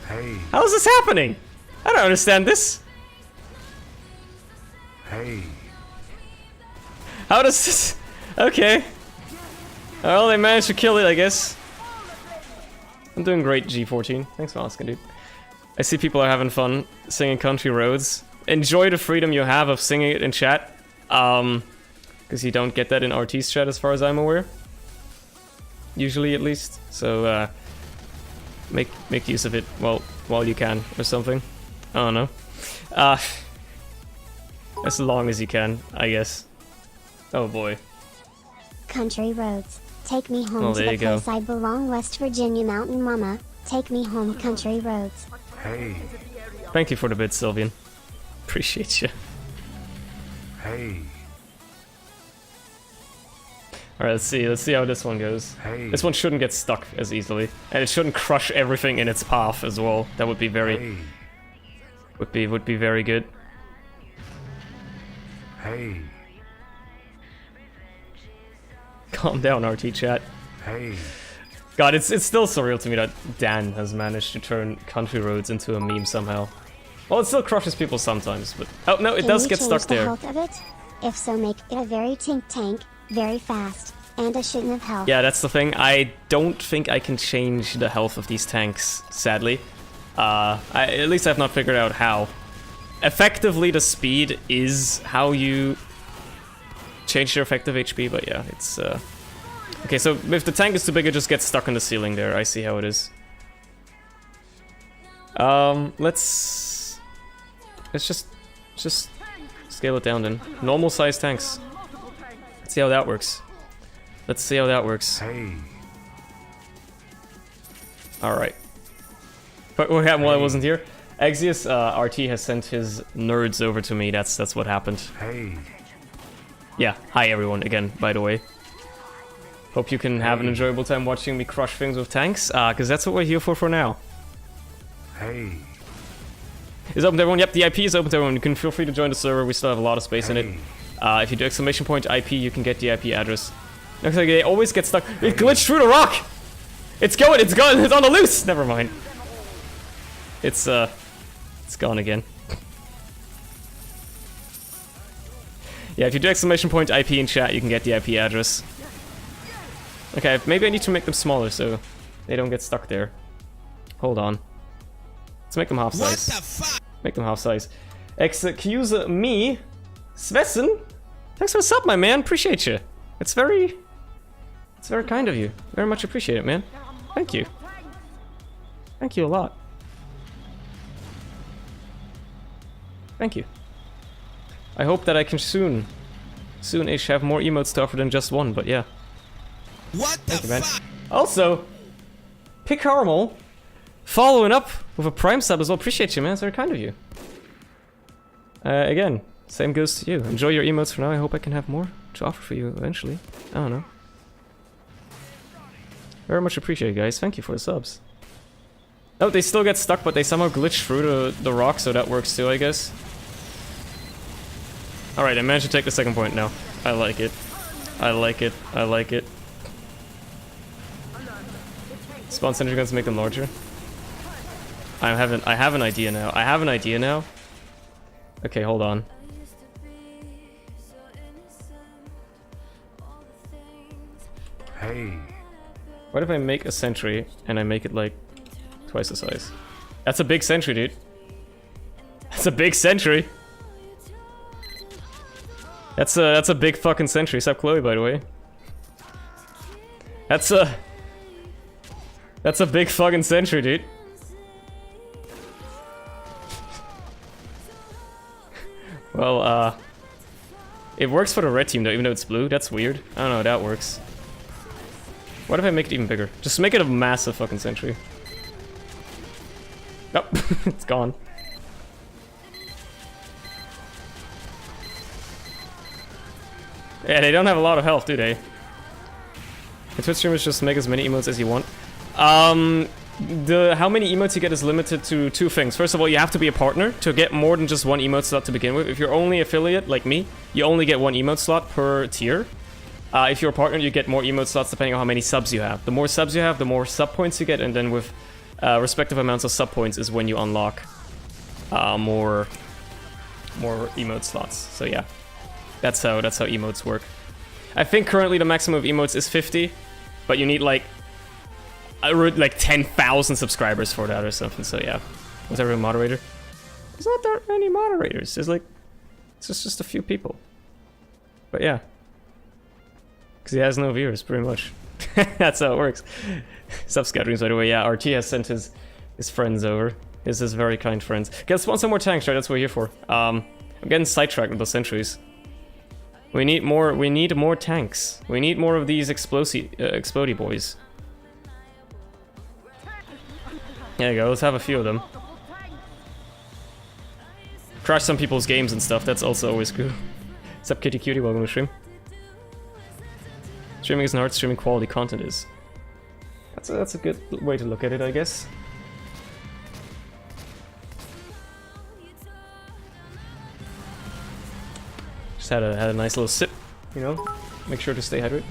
this happening? I don't understand this. How does this... Okay. Well, they managed to kill it, I guess. I'm doing great, G14. Thanks for asking, dude. I see people are having fun singing Country Roads. Enjoy the freedom you have of singing it in chat. Because you don't get that in RT's chat as far as I'm aware. Usually, at least. So, make use of it while you can, or something. I don't know. As long as you can, I guess. Oh boy. Country roads. Take me home to there the you go. place I belong, West Virginia mountain mama. Take me home, country roads. Thank you for the bit, Sylvian. Appreciate you. Alright, let's see how this one goes. This one shouldn't get stuck as easily. And it shouldn't crush everything in its path as well. That would be very... Would be very good. Calm down, RT chat. God, it's still surreal to me that Dan has managed to turn Country Roads into a meme somehow. Well, it still crushes people sometimes, but... Oh, no, it does get stuck there. Can we change the health of it? If so, make it a very tank, very fast, and a shouldn't have health. Yeah, that's the thing. I don't think I can change the health of these tanks, sadly. At least I've not figured out how. Effectively, the speed is how you change their effective HP, but yeah, it's... Okay, so if the tank is too big, it just gets stuck in the ceiling there. I see how it is. Let's just scale it down then. Normal size tanks. Let's see how that works. Let's see how that works. Alright. But what happened while I wasn't here? Axios, RT has sent his nerds over to me. That's what happened. Yeah, hi everyone again, by the way. Hope you can have an enjoyable time watching me crush things with tanks, because that's what we're here for now. Is open to everyone? Yep, the IP is open to everyone. You can feel free to join the server. We still have a lot of space in it. If you do exclamation point IP, you can get the IP address. Looks like they always get stuck. It glitched through the rock! It's going, it's on the loose! Never mind. It's gone again. Yeah, if you do exclamation point IP in chat, you can get the IP address. Okay, maybe I need to make them smaller so they don't get stuck there. Hold on. Let's make them half size. What the fuck? Make them half size. Excuse me, Svesen. Thanks for the sub, my man. Appreciate you. It's very kind of you. Very much appreciate it, man. Thank you. Thank you a lot. Thank you. I hope that I can soon-ish have more emotes to offer than just one, but yeah. What the fuck? Also, Pick Caramel following up with a Prime sub as well. Appreciate you, man. It's very kind of you. Again, same goes to you. Enjoy your emotes for now. I hope I can have more. to offer for you eventually. I don't know. Very much appreciated, guys. Thank you for the subs. Oh, they still get stuck, but they somehow glitch through the rock, so that works too, I guess. Alright, I managed to take the second point now. I like it. I like it. I like it. Spawn sentry guns to make them larger. I have an idea now. I have an idea now. Okay, hold on. Hey. What if I make a sentry and I make it like twice the size? That's a big sentry, dude. That's a big sentry. That's a big fucking sentry. Sup, Chloe, by the way. That's a big fucking sentry, dude. Well, it works for the red team though, even though it's blue. That's weird. I don't know how that works. What if I make it even bigger? Just make it a massive fucking sentry. Oh, it's gone. Yeah, they don't have a lot of health, do they? The Twitch streamers just make as many emotes as you want. How many emotes you get is limited to two things. First of all, you have to be a partner to get more than just one emote slot to begin with. If you're only affiliate, like me, you only get one emote slot per tier. If you're a partner, you get more emote slots depending on how many subs you have. The more subs you have, the more sub points you get, and then with respective amounts of sub points is when you unlock more emote slots. So yeah, that's how emotes work. I think currently the maximum of emotes is 50, but you need like 10,000 subscribers for that or something. So yeah, was everyone a moderator? There's not that many moderators. There's like it's just a few people. But yeah. Because he has no viewers, pretty much. That's how it works. Sub-scatterings, by the way. Yeah, RT has sent his friends over. His very kind friends. Okay, let's spawn some more tanks, right? That's what we're here for. I'm getting sidetracked with those sentries. We need more tanks. We need more of these explodey boys. There you go, let's have a few of them. Crash some people's games and stuff, that's also always cool. What's up, Kitty Cutie? Welcome to stream. Streaming isn't hard, streaming quality content is. That's a good way to look at it, I guess. Just had a nice little sip, you know? Make sure to stay hydrated.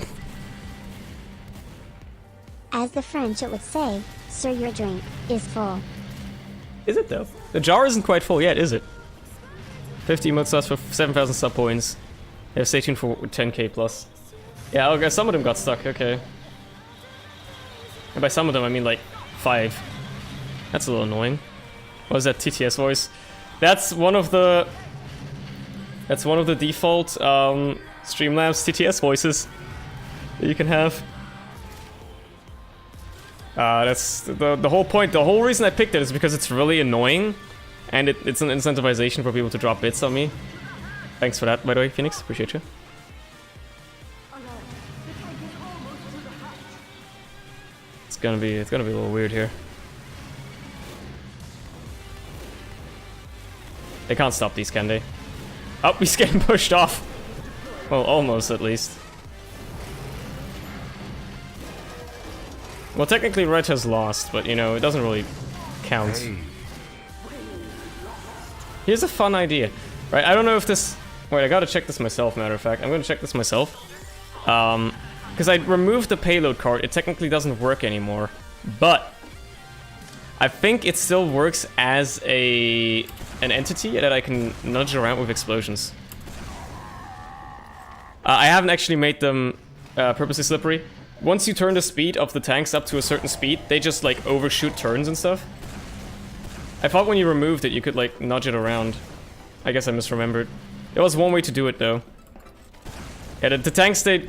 As the French would say, sir, your drink is full. Is it though? The jar isn't quite full yet, is it? 50 emote slots for 7,000 sub points. Yeah, stay tuned for 10k plus. Yeah, okay, some of them got stuck, okay. And by some of them, I mean like 5. That's a little annoying. What is that TTS voice? That's one of the default Streamlabs TTS voices that you can have. That's the whole point. The whole reason I picked it is because it's really annoying, and it's an incentivization for people to drop bits on me. Thanks for that, by the way, Phoenix. Appreciate you. It's gonna be a little weird here. They can't stop these, can they? Oh, he's getting pushed off. Well, almost at least. Well, technically Red has lost, but you know, it doesn't really count. Hey. Here's a fun idea. Right, I don't know if this... Wait, I gotta check this myself, matter of fact. I'm gonna check this myself. Because I removed the payload card, it technically doesn't work anymore. But I think it still works as an entity that I can nudge around with explosions. I haven't actually made them purposely slippery. Once you turn the speed of the tanks up to a certain speed, they just like overshoot turns and stuff. I thought when you removed it, you could like nudge it around. I guess I misremembered. There was one way to do it though. Yeah, the tanks, they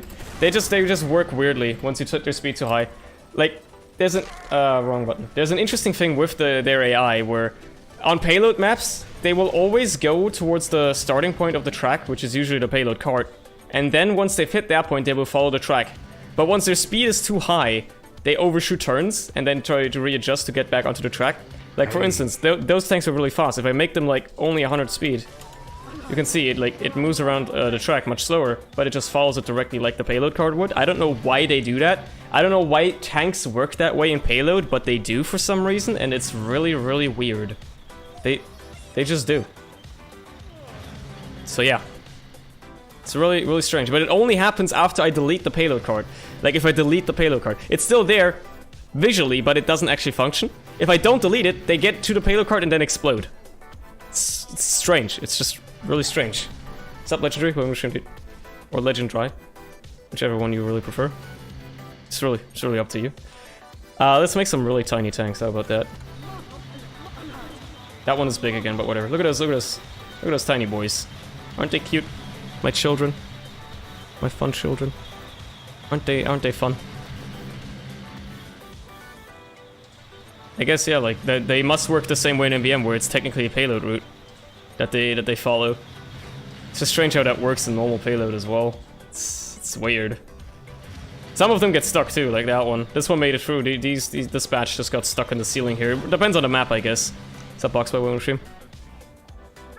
just work weirdly once you set their speed too high. Like, there's an wrong button. There's an interesting thing with their AI where on payload maps, they will always go towards the starting point of the track, which is usually the payload cart. And then once they've hit that point, they will follow the track. But once their speed is too high, they overshoot turns and then try to readjust to get back onto the track. Like, for instance, those tanks are really fast. If I make them like only 100 speed, you can see it, like, it moves around the track much slower, but it just follows it directly like the payload card would. I don't know why they do that. I don't know why tanks work that way in payload, but they do for some reason, and it's really, really weird. They just do. So yeah. It's really, really strange, but it only happens after I delete the payload card. Like, if I delete the payload card. It's still there visually, but it doesn't actually function. If I don't delete it, they get to the payload card and then explode. It's strange. It's just really strange. What's up, Legendary? Or Legendary. Whichever one you really prefer. It's really up to you. Let's make some really tiny tanks. How about that? That one is big again, but whatever. Look at those, look at those. Look at those tiny boys. Aren't they cute? My children. My fun children. Aren't they fun? I guess, yeah, like, they must work the same way in MVM, where it's technically a payload route that they follow. It's just strange how that works in normal payload as well. It's weird. Some of them get stuck too, like that one. This one made it through. This batch just got stuck in the ceiling here. Depends on the map, I guess. What's up, Box by William Stream?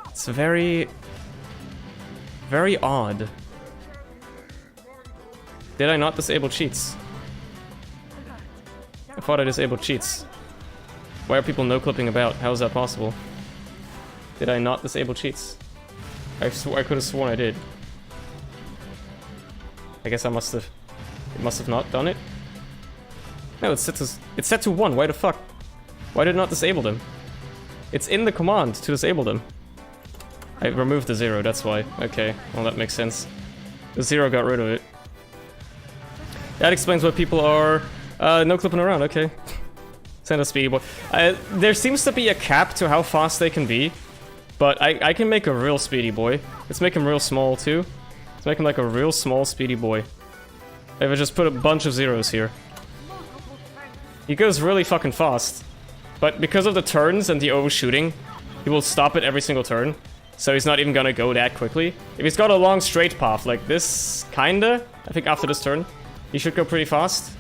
It's very odd. Did I not disable cheats? I thought I disabled cheats. Why are people no-clipping about? How is that possible? Did I not disable cheats? I could have sworn I did. I guess I must have... It must have not done it? No, it's set to 1. Why the fuck? Why did it not disable them? It's in the command to disable them. I removed the 0, that's why. Okay, well that makes sense. The 0 got rid of it. That explains why people are no-clipping around, okay. Send a speedy boy. There seems to be a cap to how fast they can be, but I can make a real speedy boy. Let's make him real small too. Let's make him like a real small speedy boy. If I just put a bunch of zeros here. He goes really fucking fast, but because of the turns and the overshooting, he will stop it every single turn. So he's not even gonna go that quickly. If he's got a long straight path like this, kinda, I think after this turn, he should go pretty fast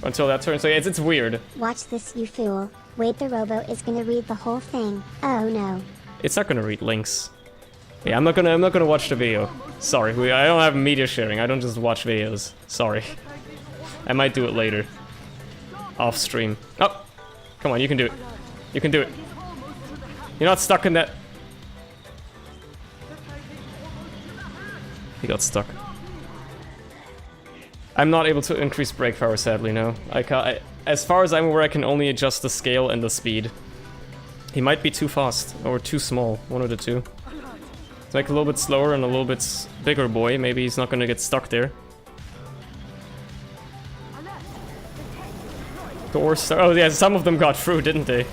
until that turn. So it's weird. Watch this, you fool. Wait, the robo is gonna read the whole thing. Oh no. It's not gonna read links. Yeah, I'm not gonna watch the video. Sorry, I don't have media sharing. I don't just watch videos. Sorry. I might do it later. Off stream. Oh, come on, you can do it. You can do it. You're not stuck in that. He got stuck. I'm not able to increase brake power, sadly, no. I can't, as far as I'm aware, I can only adjust the scale and the speed. He might be too fast, or too small, one of the two. Let's make a little bit slower and a little bit bigger boy, maybe he's not gonna get stuck there. Oh yeah, some of them got through, didn't they?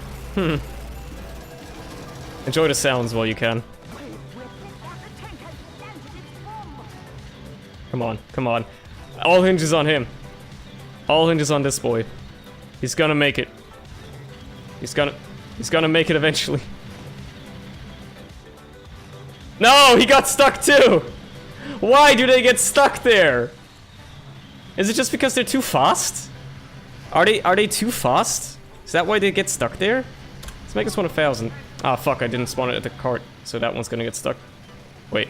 Enjoy the sounds while you can. Come on, come on. All hinges on him. All hinges on this boy. He's gonna make it. He's gonna make it eventually. No, he got stuck too! Why do they get stuck there? Is it just because they're too fast? Are they too fast? Is that why they get stuck there? Let's make this one 1,000. Ah, fuck, I didn't spawn it at the cart, so that one's gonna get stuck. Wait.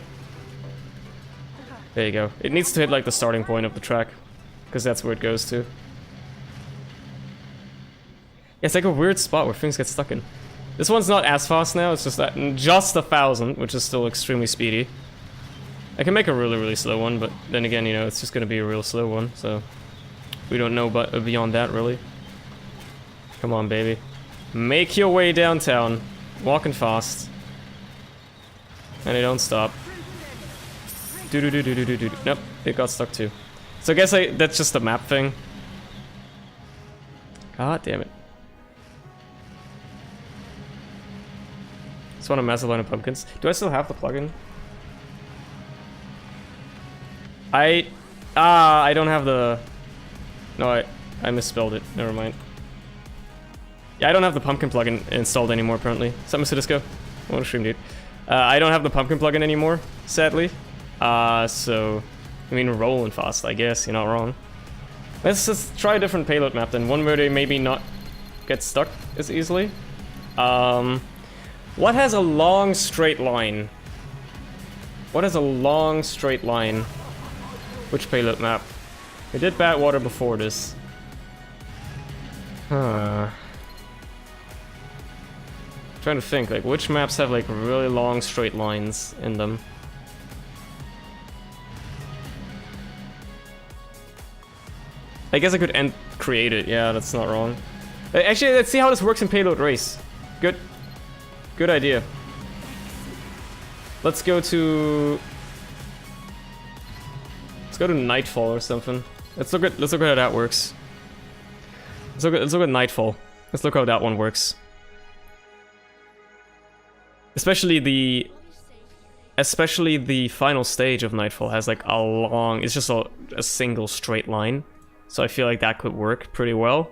There you go. It needs to hit like the starting point of the track, because that's where it goes to. Yeah, it's like a weird spot where things get stuck in. This one's not as fast now, it's just that just 1,000, which is still extremely speedy. I can make a really, really slow one, but then again, you know, it's just gonna be a real slow one, so we don't know but beyond that, really. Come on, baby. Make your way downtown. Walking fast. And they don't stop. Do-do-do-do-do-do-do. Nope, it got stuck too. So I guess that's just a map thing. God damn it. Just want a massive line of pumpkins. Do I still have the plugin? I don't have the... No, I misspelled it. Never mind. Yeah, I don't have the pumpkin plugin installed anymore, apparently. Something to Disco. I want to stream, dude. I don't have the pumpkin plugin anymore, sadly. So... I mean, rolling fast, I guess. You're not wrong. Let's just try a different payload map then. One where they maybe not get stuck as easily. What has a long straight line? What is a long straight line? Which payload map? We did Badwater before this. Huh. Trying to think, like, which maps have like really long straight lines in them? I guess I could create it. Yeah, that's not wrong. Actually, let's see how this works in payload race. Good idea. Let's go to Nightfall or something. Let's look at how that works. Let's look at Nightfall. Let's look how that one works. Especially the final stage of Nightfall has like a long, it's just a single straight line. So I feel like that could work pretty well.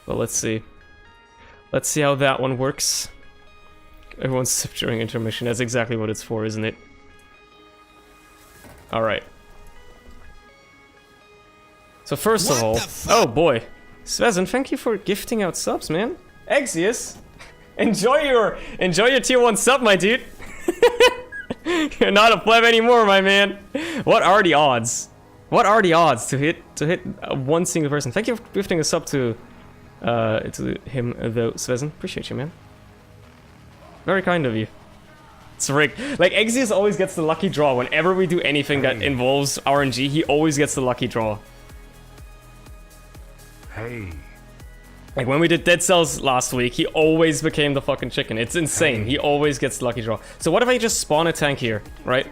But let's see. Let's see how that one works. Everyone's sip during intermission. That's exactly what it's for, isn't it? Alright. So first of all... Oh boy. Svezen, thank you for gifting out subs, man. Exius! Enjoy your tier 1 sub, my dude! You're not a pleb anymore, my man! What are the odds? What are the odds to hit one single person? Thank you for gifting a sub to him, though, Svezen. Appreciate you, man. Very kind of you. It's rigged. Like, Exius always gets the lucky draw. Whenever we do anything that involves RNG, he always gets the lucky draw. Hey. Like, when we did Dead Cells last week, he always became the fucking chicken. It's insane. He always gets the lucky draw. So what if I just spawn a tank here, right?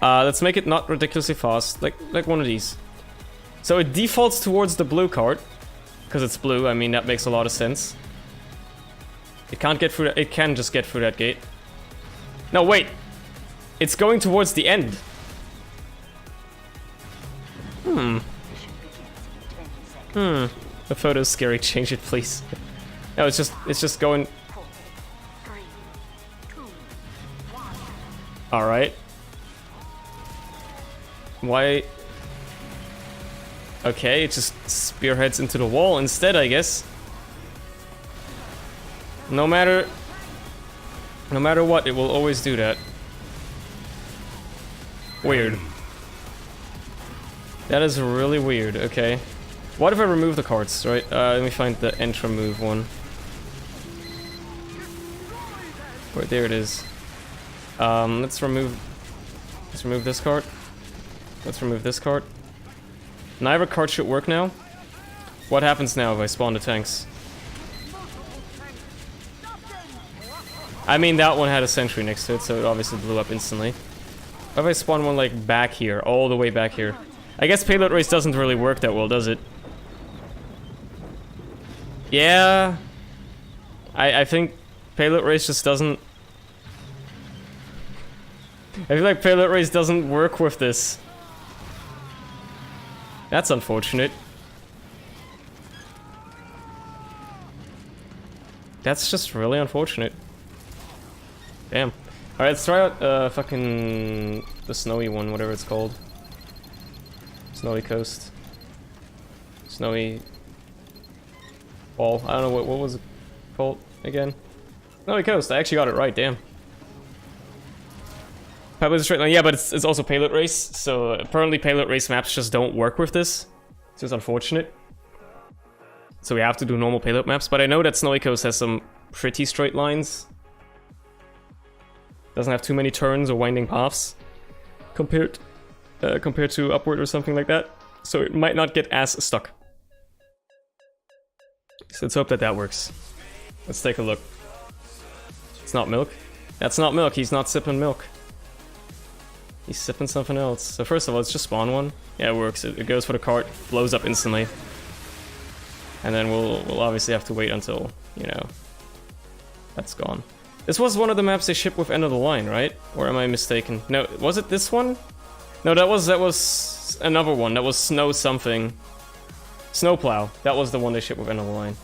Let's make it not ridiculously fast. Like one of these. So it defaults towards the blue card. Because it's blue, I mean, that makes a lot of sense. It can't get through that. It can just get through that gate. No, wait. It's going towards the end. The photo's scary. Change it, please. No, it's just going. All right. Why? Okay, it just spearheads into the wall instead, I guess. No matter what, it will always do that. Weird. That is really weird, okay. What if I remove the cards, right? Let me find the end remove one. Right, there it is. Let's remove this card. Let's remove this card. Neither card should work now. What happens now if I spawn the tanks? I mean, that one had a sentry next to it, so it obviously blew up instantly. What if I spawn one, like, back here, all the way back here? I guess payload race doesn't really work that well, does it? Yeah. I think payload race just doesn't... I feel like payload race doesn't work with this. That's unfortunate. That's just really unfortunate. Damn. Alright, let's try out fucking the snowy one, whatever it's called. Snowy Coast. Snowy Wall. I don't know what was it called again. Snowy Coast, I actually got it right, damn. Pebbles straight line, yeah, but it's also payload race, so apparently payload race maps just don't work with this. It's just unfortunate. So we have to do normal payload maps, but I know that Snowy Coast has some pretty straight lines. Doesn't have too many turns or winding paths compared to Upward or something like that. So it might not get as stuck. So let's hope that that works. Let's take a look. It's not milk. That's not milk. He's not sipping milk. He's sipping something else. So first of all, let's just spawn one. Yeah, it works. It goes for the cart, blows up instantly. And then we'll obviously have to wait until, you know, that's gone. This was one of the maps they shipped with End of the Line, right? Or am I mistaken? No, was it this one? No, that was another one. That was Snow something. Snowplow. That was the one they shipped with End of the Line.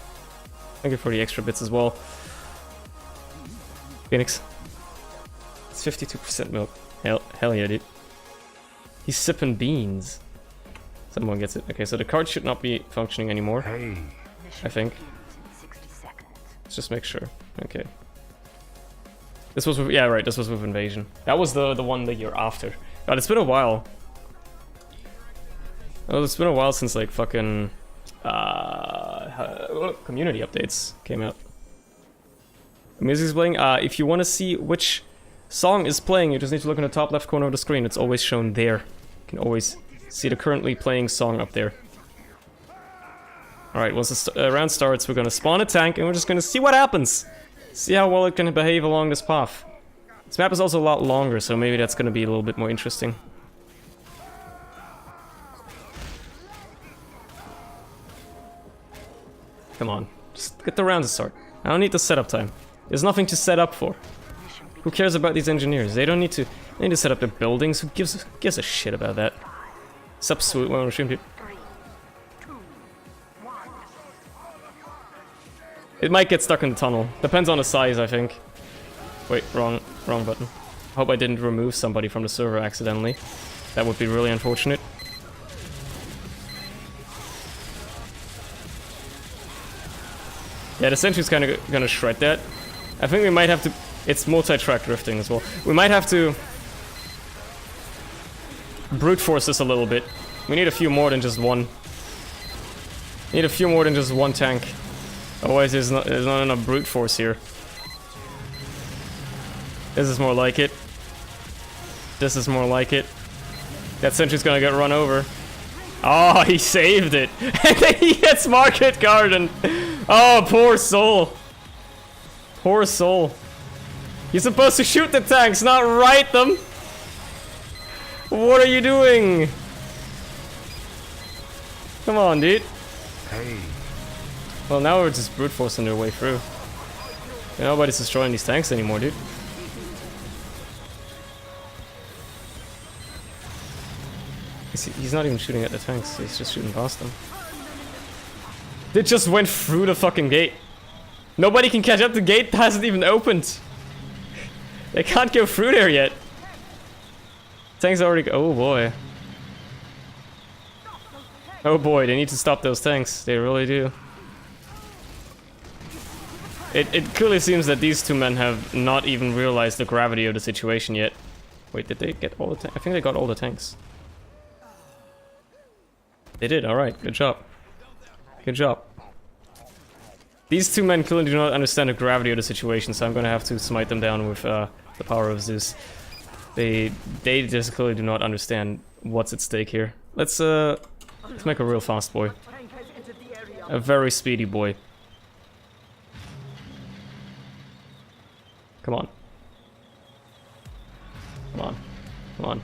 Thank you for the extra bits as well. Phoenix. It's 52% milk. Hell yeah, dude. He's sipping beans. Someone gets it. Okay, so the card should not be functioning anymore. Hey. I think. Let's just make sure. Okay. This was with, yeah, right, this was with Invasion. That was the one the year after. God, it's been a while. Oh, it's been a while since like fucking community updates came out. The music's playing. If you want to see which song is playing, you just need to look in the top left corner of the screen. It's always shown there. You can always see the currently playing song up there. Alright, once the round starts, we're gonna spawn a tank and we're just gonna see what happens. See how well it can behave along this path. This map is also a lot longer, so maybe that's gonna be a little bit more interesting. Come on, just get the round to start. I don't need the setup time. There's nothing to set up for. Who cares about these engineers? They don't need to. They need to set up their buildings. Who gives a shit about that? Sup, sweet one, we're shooting people. It might get stuck in the tunnel. Depends on the size, I think. Wait, wrong button. Hope I didn't remove somebody from the server accidentally. That would be really unfortunate. Yeah, the sentry's kind of gonna shred that. I think we might have to... It's multi-track drifting as well. We might have to... brute force this a little bit. We need a few more than just one. Need a few more than just one tank. Otherwise there's not enough brute force here. This is more like it. This is more like it. That sentry's gonna get run over. Oh, he saved it. And then he gets Market Garden. Oh, poor soul. Poor soul. You're supposed to shoot the tanks, not ride them. What are you doing? Come on, dude. Hey. Well, now we're just brute forcing their way through. Nobody's destroying these tanks anymore, dude. He's not even shooting at the tanks, he's just shooting past them. They just went through the fucking gate. Nobody can catch up, the gate hasn't even opened. They can't go through there yet. Tanks already oh boy. Oh boy, they need to stop those tanks, they really do. It clearly seems that these two men have not even realized the gravity of the situation yet. Wait, did they get all the tanks? I think they got all the tanks. They did, alright, good job. Good job. These two men clearly do not understand the gravity of the situation, so I'm gonna have to smite them down with the power of Zeus. They just clearly do not understand what's at stake here. Let's make a real fast boy. A very speedy boy. Come on. Come on. Come on.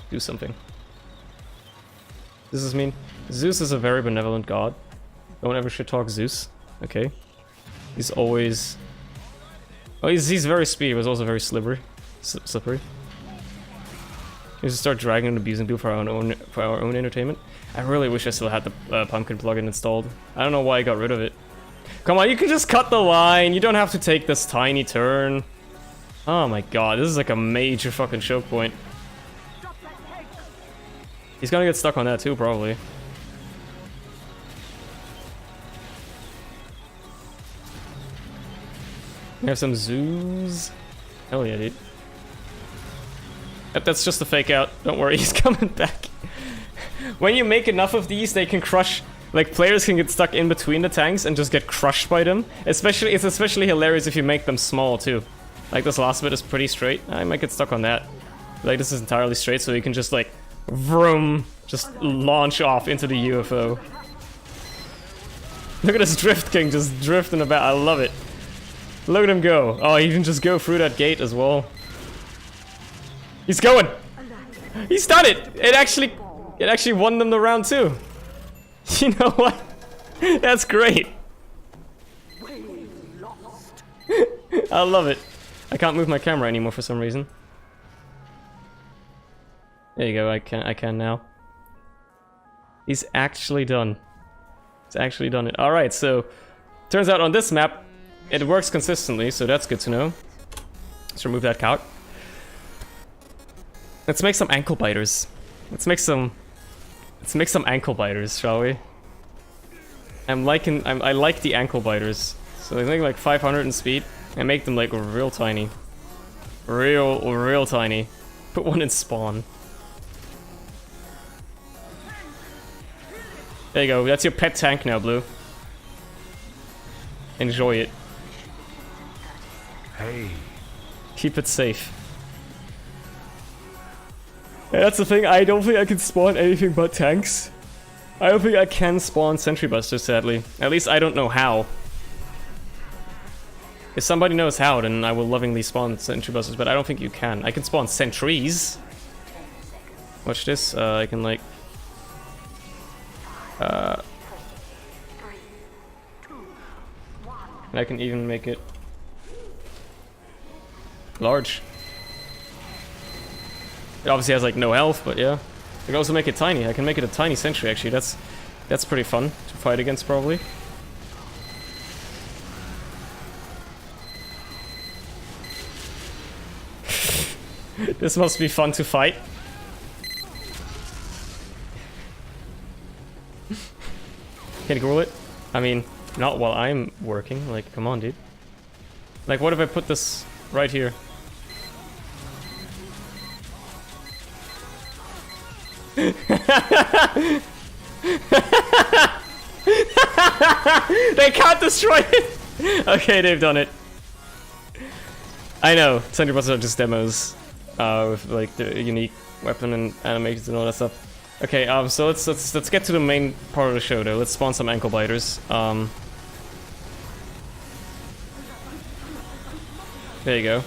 Do something. This is mean. Zeus is a very benevolent god. Don't ever shit talk Zeus. Okay. He's always... Oh, he's very speedy, but he's also very slippery. Slippery. We just start dragging and abusing people for our own entertainment. I really wish I still had the pumpkin plugin installed. I don't know why I got rid of it. Come on, you can just cut the line. You don't have to take this tiny turn. Oh my god, this is like a major fucking choke point. He's gonna get stuck on that too, probably. We have some zoos. Hell yeah, dude. Yep, that's just a fake out. Don't worry, he's coming back. When you make enough of these, they can crush... Like, players can get stuck in between the tanks and just get crushed by them. It's especially hilarious if you make them small, too. Like, this last bit is pretty straight. I might get stuck on that. Like, this is entirely straight, so you can just, like, vroom, just launch off into the UFO. Look at this Drift King just drifting about. I love it. Look at him go. Oh, he can just go through that gate as well. He's going! He's done it! It actually won them the round, too. You know what? That's great. I love it. I can't move my camera anymore for some reason. There you go, I can now. He's actually done. He's actually done it. Alright, so turns out on this map it works consistently, so that's good to know. Let's remove that couch. Let's make some ankle biters. Let's make some ankle biters, shall we? I like the ankle biters. So they make like 500 in speed and make them like real tiny. Real tiny. Put one in spawn. There you go, that's your pet tank now, Blue. Enjoy it. Hey. Keep it safe. Yeah, that's the thing, I don't think I can spawn anything but tanks. I don't think I can spawn Sentry Busters, sadly. At least I don't know how. If somebody knows how, then I will lovingly spawn Sentry Busters, but I don't think you can. I can spawn Sentries. Watch this, I can like... and I can even make it... large. It obviously has like no health, but yeah. I can also make it tiny. I can make it a tiny sentry actually. That's pretty fun to fight against probably. This must be fun to fight. Can you roll it? I mean, not while I'm working. Like, come on, dude. Like, what if I put this right here? They can't destroy it! Okay, they've done it. I know, Sentry Busters are just demos. With like the unique weapon and animations and all that stuff. Okay, so let's get to the main part of the show though. Let's spawn some ankle biters. There you go.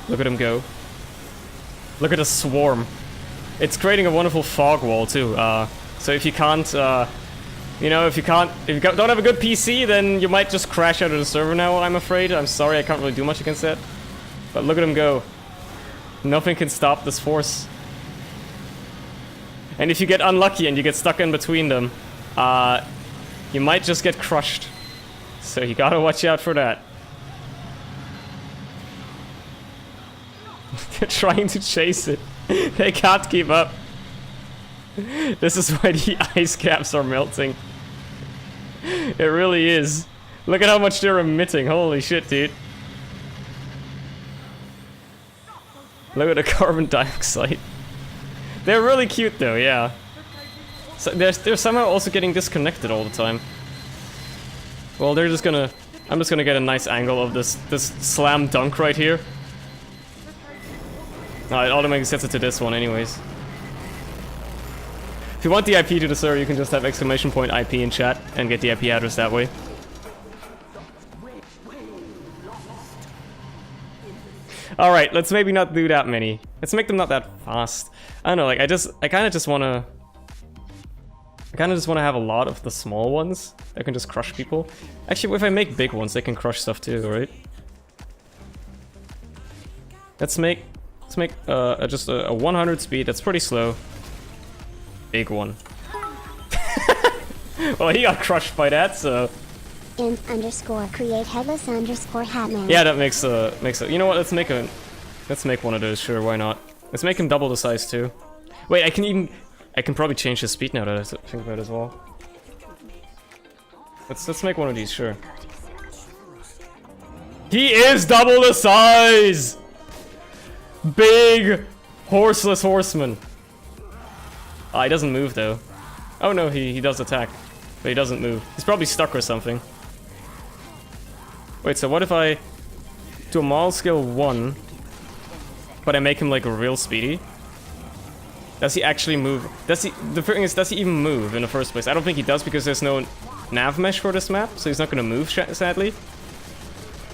Look at him go. Look at the swarm. It's creating a wonderful fog wall too. So if you can't, you know, if you don't have a good PC, then you might just crash out of the server now, I'm afraid. I'm sorry, I can't really do much against that. But look at him go. Nothing can stop this force. And if you get unlucky and you get stuck in between them, you might just get crushed. So you gotta watch out for that. They're trying to chase it. They can't keep up. This is why the ice caps are melting. It really is. Look at how much they're emitting. Holy shit, dude. Look at the carbon dioxide. They're really cute though, yeah. So they're somehow also getting disconnected all the time. Well, they're just gonna... I'm just gonna get a nice angle of this slam dunk right here. It automatically sets it to this one anyways. If you want the IP to the server, you can just have !IP in chat and get the IP address that way. Alright, let's maybe not do that many. Let's make them not that fast. I don't know, like I kinda just wanna have a lot of the small ones that can just crush people. Actually, if I make big ones, they can crush stuff too, right? Let's make just a 100 speed. That's pretty slow. Big one. Well, he got crushed by that, so. int_create headless_hatman. Yeah, that makes a. You know what? Let's make one of those. Sure, why not? Let's make him double the size too. Wait, I can probably change his speed now that I think about it as well. Let's make one of these. Sure. He is double the size. Big horseless horseman. He doesn't move though. Oh no, he does attack, but he doesn't move. He's probably stuck or something. Wait, so what if I do a model skill 1, but I make him like real speedy? Does he actually move? The thing is, does he even move in the first place? I don't think he does because there's no nav mesh for this map, so he's not gonna move, sadly.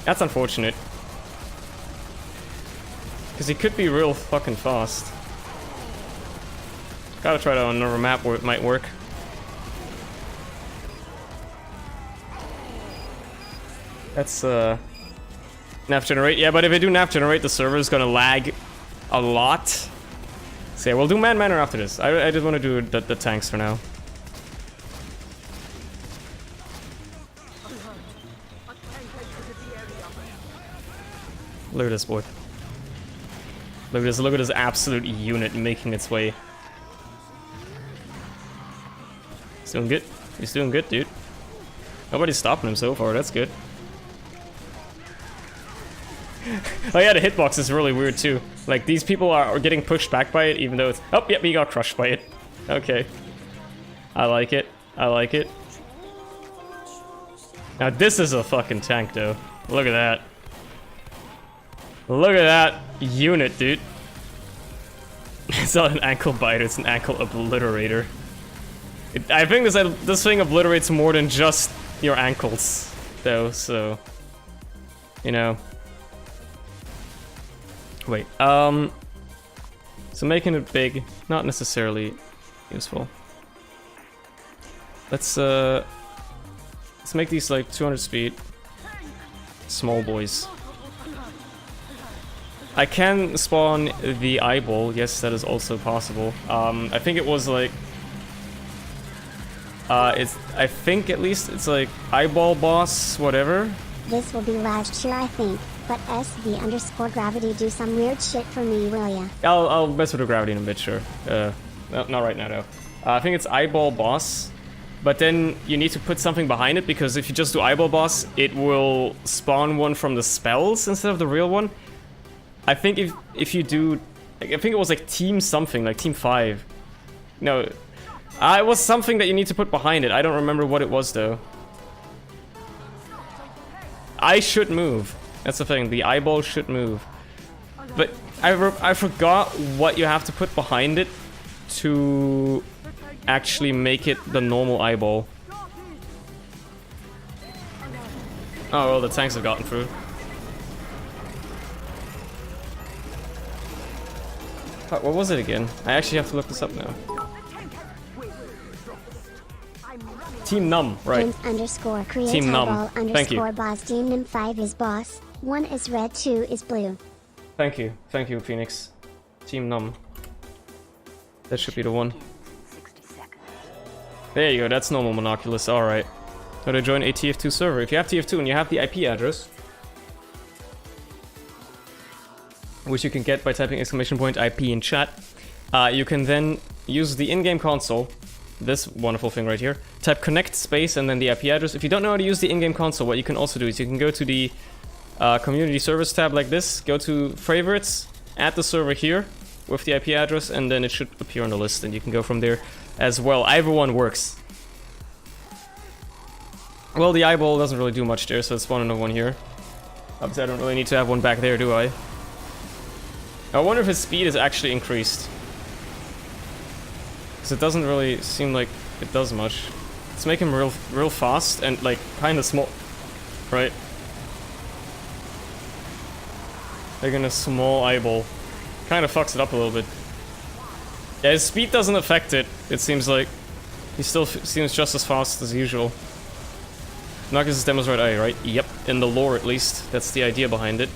That's unfortunate. Because he could be real fucking fast. Gotta try that on another map where it might work. That's nav generate. Yeah, but if I do nav generate, the server is gonna lag a lot. So yeah, we'll do manor after this. I just want to do the tanks for now. Look at this boy. Look at this absolute unit making its way. He's doing good. He's doing good, dude. Nobody's stopping him so far, that's good. Oh yeah, the hitbox is really weird too. Like, these people are getting pushed back by it, even though it's... Oh, yep, he got crushed by it. Okay. I like it. I like it. Now this is a fucking tank, though. Look at that. Look at that unit, dude. It's not an ankle biter, it's an ankle obliterator. I think this thing obliterates more than just your ankles, though, so... You know. Wait, so making it big, not necessarily useful. Let's make these like 200 speed. Small boys. I can spawn the eyeball, yes, that is also possible. I think it was like... I think at least it's like eyeball boss, whatever. This will be last year, I think, but SV_gravity do some weird shit for me, will ya? I'll mess with the gravity in a bit, sure. No, not right now, though. I think it's eyeball boss, but then you need to put something behind it, because if you just do eyeball boss, it will spawn one from the spells instead of the real one. I think if you do... I think it was like team something, like team 5. No, it was something that you need to put behind it. I don't remember what it was, though. I should move. That's the thing. The eyeball should move. But I forgot what you have to put behind it to actually make it the normal eyeball. Oh, well, the tanks have gotten through. What was it again? I actually have to look this up now. Team Num, right. James_create Team Num. Thank you. boss. Team Num 5 is boss. 1 is red, 2 is blue. Thank you, Phoenix. Team Num. That should be the one. 60 seconds. There you go, that's normal monoculus, alright. How to join a TF2 server. If you have TF2 and you have the IP address, which you can get by typing !IP in chat, you can then use the in-game console, this wonderful thing right here, type connect space and then the IP address. If you don't know how to use the in-game console, what you can also do is you can go to the community service tab like this, go to favorites, add the server here with the IP address, and then it should appear on the list, and you can go from there as well. Either one works. Well, the eyeball doesn't really do much there, so let's spawn another one here. Obviously I don't really need to have one back there, do I? I wonder if his speed is actually increased. Because it doesn't really seem like it does much. Let's make him real fast and like kind of small, right? Making a small eyeball kind of fucks it up a little bit. Yeah, his speed doesn't affect it. It seems like he still seems just as fast as usual. Noctis' demo's right? Yep, in the lore at least. That's the idea behind it.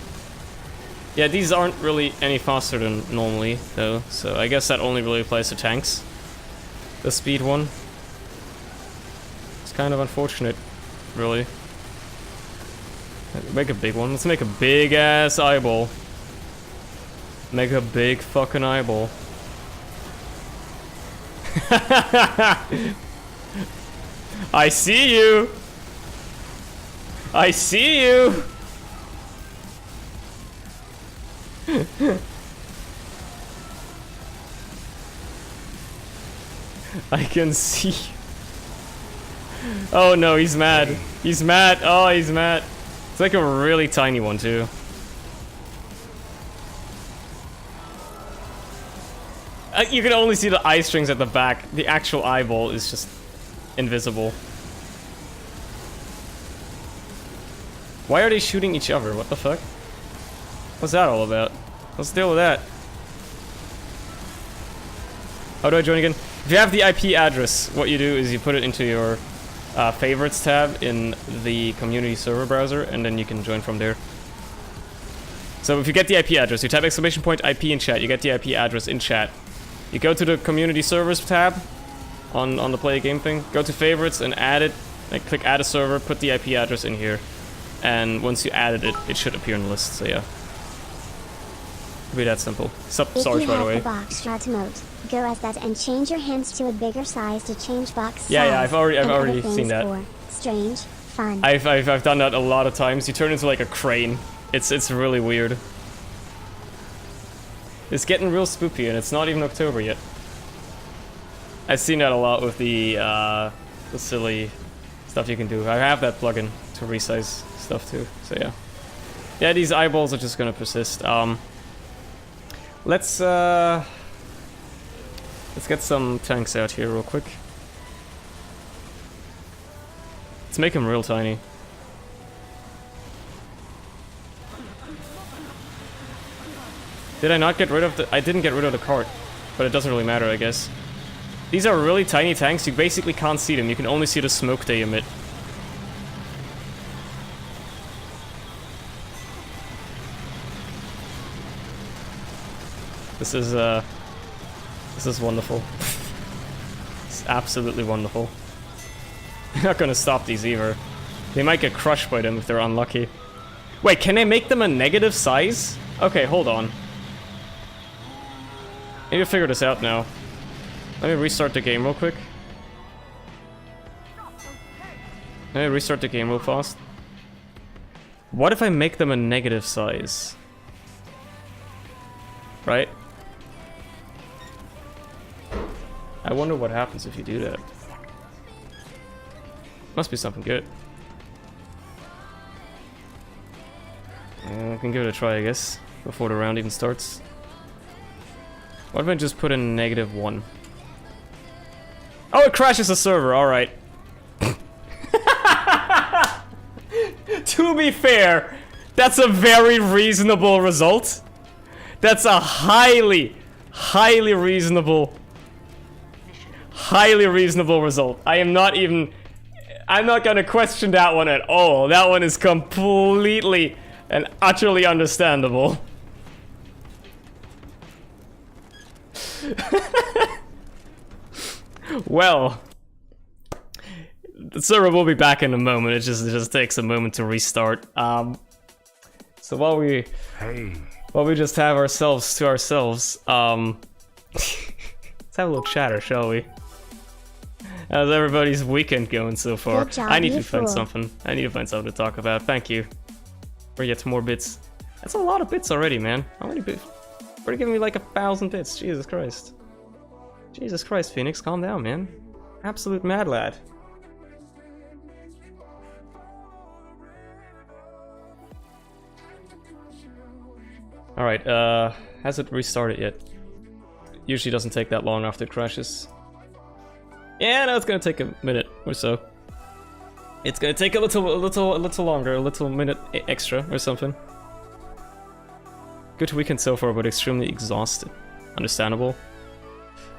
Yeah, these aren't really any faster than normally, though, so I guess that only really applies to tanks. The speed one. It's kind of unfortunate, really. Make a big one. Let's make a big-ass eyeball. Make a big fucking eyeball. I see you! I see you! I can see. Oh no, he's mad. He's mad. Oh, he's mad. It's like a really tiny one too. You can only see the eye strings at the back. The actual eyeball is just invisible. Why are they shooting each other? What the fuck? What's that all about? Let's deal with that. How do I join again? If you have the IP address, what you do is you put it into your favorites tab in the community server browser, and then you can join from there. So if you get the IP address, you type !IP in chat, you get the IP address in chat. You go to the community servers tab on the play a game thing, go to favorites and add it, like click add a server, put the IP address in here. And once you added it, it should appear in the list, so yeah. It'll be that simple. Sorry, by the way. If you have the box strat mode, go as that and change your hands to a bigger size to change box size. Yeah, I've already seen that. For strange, fun. I've done that a lot of times. You turn into like a crane It's really weird. It's getting real spoopy, and it's not even October yet. I've seen that a lot with the silly stuff you can do. I have that plugin to resize stuff too, so yeah. Yeah, these eyeballs are just gonna persist. Let's get some tanks out here real quick. Let's make them real tiny. Did I not get rid of the... I didn't get rid of the cart, but it doesn't really matter, I guess. These are really tiny tanks, you basically can't see them, you can only see the smoke they emit. This is wonderful. It's absolutely wonderful. They're not gonna stop these either. They might get crushed by them if they're unlucky. Wait, can I make them a negative size? Okay, hold on. I need to figure this out now. Let me restart the game real quick. Let me restart the game real fast. What if I make them a negative size? Right? I wonder what happens if you do that. Must be something good. I can give it a try, I guess, before the round even starts. What if I just put in -1? Oh, it crashes the server, alright. To be fair, that's a very reasonable result. That's a highly reasonable result. I'm not gonna question that one at all. That one is completely and utterly understandable. Well, the server will be back in a moment. It just takes a moment to restart. So while we just have ourselves to ourselves, let's have a little chatter, shall we? How's everybody's weekend going so far? Good job, I need to you find fool. something. I need to find something to talk about. Thank you for yet more bits. That's a lot of bits already, man. How many bits? We're giving me like 1,000 bits. Jesus Christ. Jesus Christ, Phoenix, calm down, man. Absolute mad lad. Alright, hasn't restarted yet. Usually doesn't take that long after it crashes. Yeah, no, it's gonna take a minute or so. It's gonna take a little longer, a little minute extra or something. Good weekend so far, but extremely exhausted. Understandable.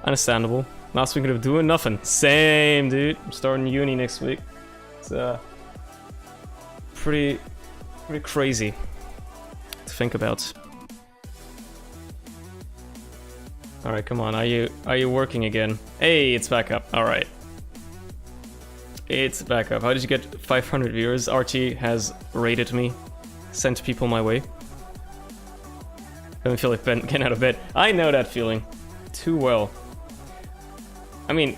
Understandable. Last weekend of doing nothing. Same, dude. I'm starting uni next week. It's pretty crazy to think about. All right, come on. Are you working again? Hey, it's back up. All right. It's back up. How did you get 500 viewers? RT has rated me, sent people my way. I don't feel like getting out of bed. I know that feeling too well. I mean,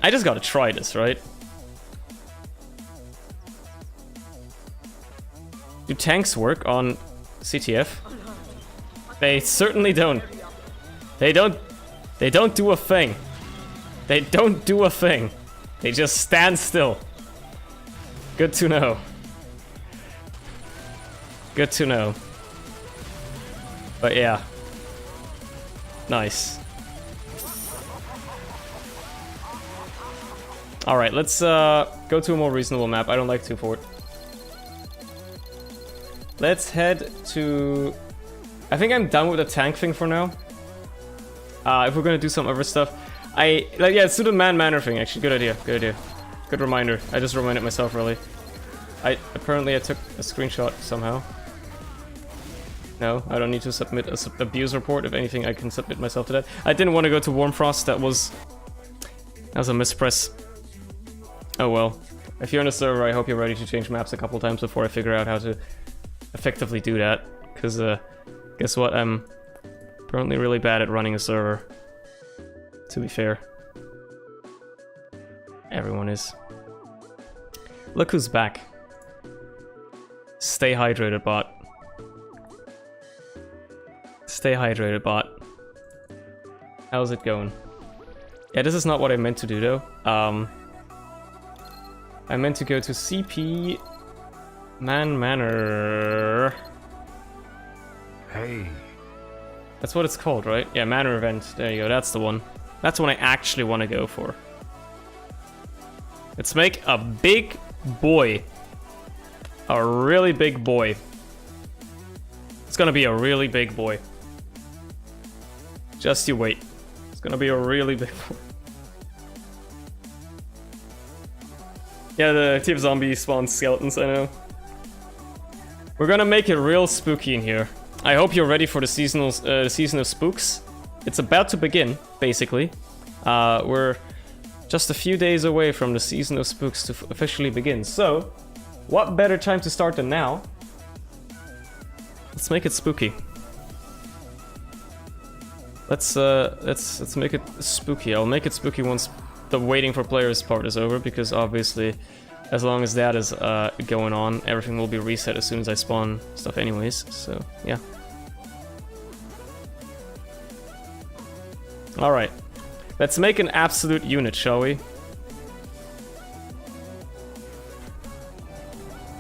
I just gotta try this, right? Do tanks work on CTF? They certainly don't. They don't do a thing. They don't do a thing. They just stand still. Good to know. Good to know. But yeah. Nice. Alright, let's go to a more reasonable map. I don't like 2 Fort. Let's head to... I think I'm done with the tank thing for now. If we're gonna do some other stuff, yeah, let's do the man-manner thing. Actually, good idea. Good idea. Good reminder. I just reminded myself, really. Apparently I took a screenshot somehow. No, I don't need to submit a abuse report. If anything, I can submit myself to that. I didn't want to go to Warmfrost. That was a mispress. Oh well. If you're on a server, I hope you're ready to change maps a couple times before I figure out how to effectively do that. Because guess what? I'm apparently really bad at running a server. To be fair. Everyone is. Look who's back. Stay hydrated, bot. Stay hydrated, bot. How's it going? Yeah, this is not what I meant to do though. I meant to go to CP Manor. Hey. That's what it's called, right? Yeah, Manor event. There you go, that's the one. That's what I actually want to go for. Let's make a big boy. A really big boy. It's gonna be a really big boy. Just you wait. It's gonna be a really big boy. Yeah, the Team Zombie spawns skeletons, I know. We're gonna make it real spooky in here. I hope you're ready for the season of spooks. It's about to begin, basically. We're just a few days away from the season of spooks to officially begin. So, what better time to start than now? Let's make it spooky. Let's make it spooky. I'll make it spooky once the waiting for players part is over, because obviously, as long as that is going on, everything will be reset as soon as I spawn stuff anyways, so yeah. Alright. Let's make an absolute unit, shall we?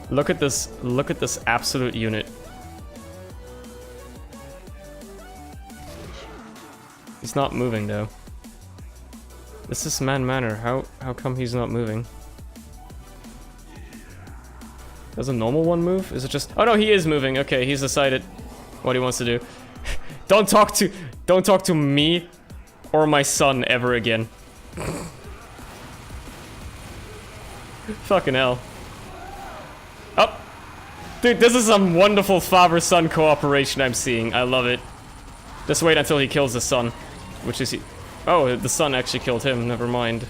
Look at this absolute unit. He's not moving though. This is Manor. How come he's not moving? Does a normal one move? Is it just... Oh no, he is moving. Okay, he's decided what he wants to do. Don't talk to me or my son ever again. Fucking hell. Oh! Dude, this is some wonderful father-son cooperation I'm seeing. I love it. Just wait until he kills the son. Which is he... Oh, the son actually killed him. Never mind.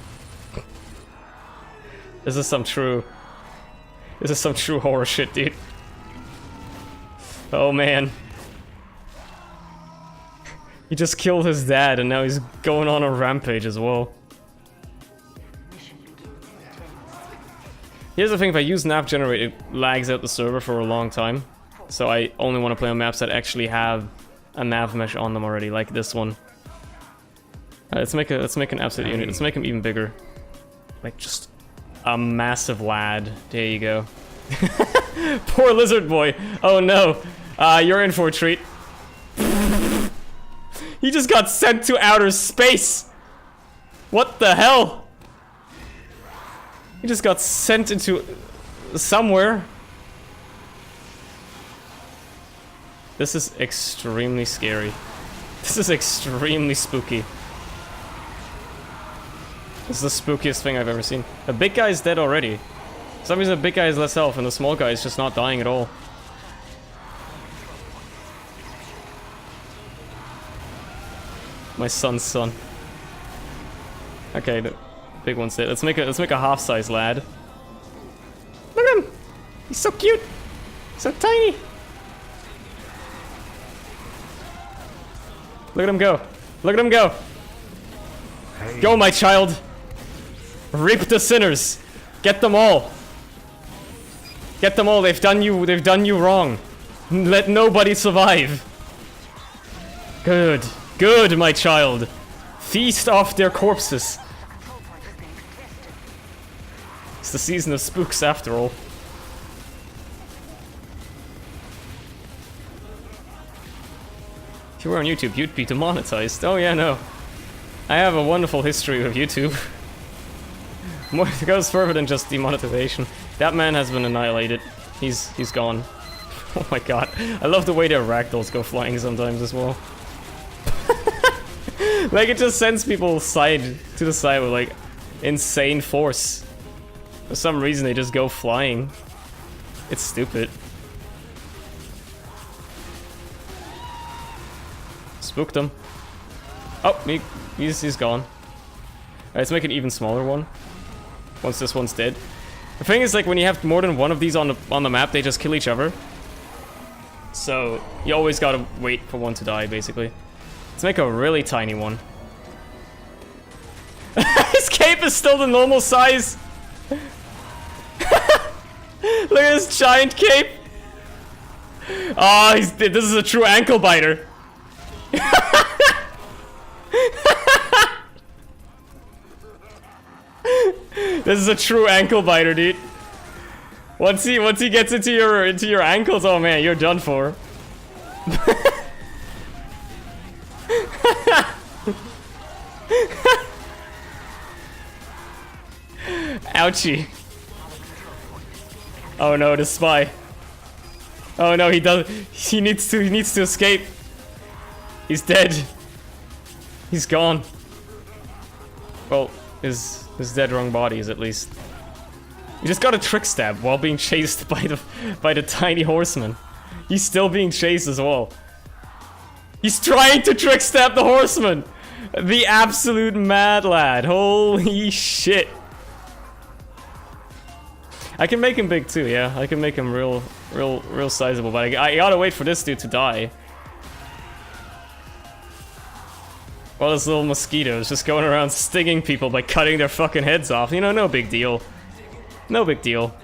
This is some true horror shit, dude. Oh man. He just killed his dad and now he's going on a rampage as well. Here's the thing, if I use nav generate, it lags out the server for a long time. So I only want to play on maps that actually have a nav mesh on them already, like this one. Let's make an absolute unit. Let's make him even bigger. Like just a massive lad. There you go. Poor lizard boy. Oh no. You're in for a treat. He just got sent to outer space. What the hell? He just got sent into somewhere. This is extremely scary. This is extremely spooky. This is the spookiest thing I've ever seen. The big guy's dead already. For some reason the big guy has less health and the small guy is just not dying at all. My son's son. Okay, the big one's dead. Let's make a half-size lad. Look at him! He's so cute! So tiny! Look at him go! Look at him go! Hey. Go, my child! Reap the sinners! Get them all! Get them all, they've done you wrong. Let nobody survive. Good. Good, my child. Feast off their corpses. It's the season of spooks after all. If you were on YouTube, you'd be demonetized. Oh yeah, no. I have a wonderful history with YouTube. More, it goes further than just demonetization. That man has been annihilated. He's gone. Oh my god. I love the way their ragdolls go flying sometimes as well. Like it just sends people to the side with like insane force. For some reason they just go flying. It's stupid. Spooked him. Oh, he's gone. Alright, let's make an even smaller one. Once this one's dead. The thing is, like, when you have more than one of these on the map, they just kill each other. So, you always gotta wait for one to die, basically. Let's make a really tiny one. His cape is still the normal size! Look at this giant cape! Oh, this is a true ankle biter. This is a true ankle biter, dude. Once he gets into your ankles, oh man, you're done for. Ouchie. Oh no, the spy. Oh no, he needs to escape. He's dead. He's gone. Well, his dead wrong bodies at least. You just got a trick stab while being chased by the tiny horseman. He's still being chased as well. He's trying to trick stab the horseman. The absolute mad lad. Holy shit. I can make him big too, yeah. I can make him real sizable, but I gotta wait for this dude to die. Well, this little mosquito is just going around stinging people by cutting their fucking heads off. You know, no big deal. No big deal.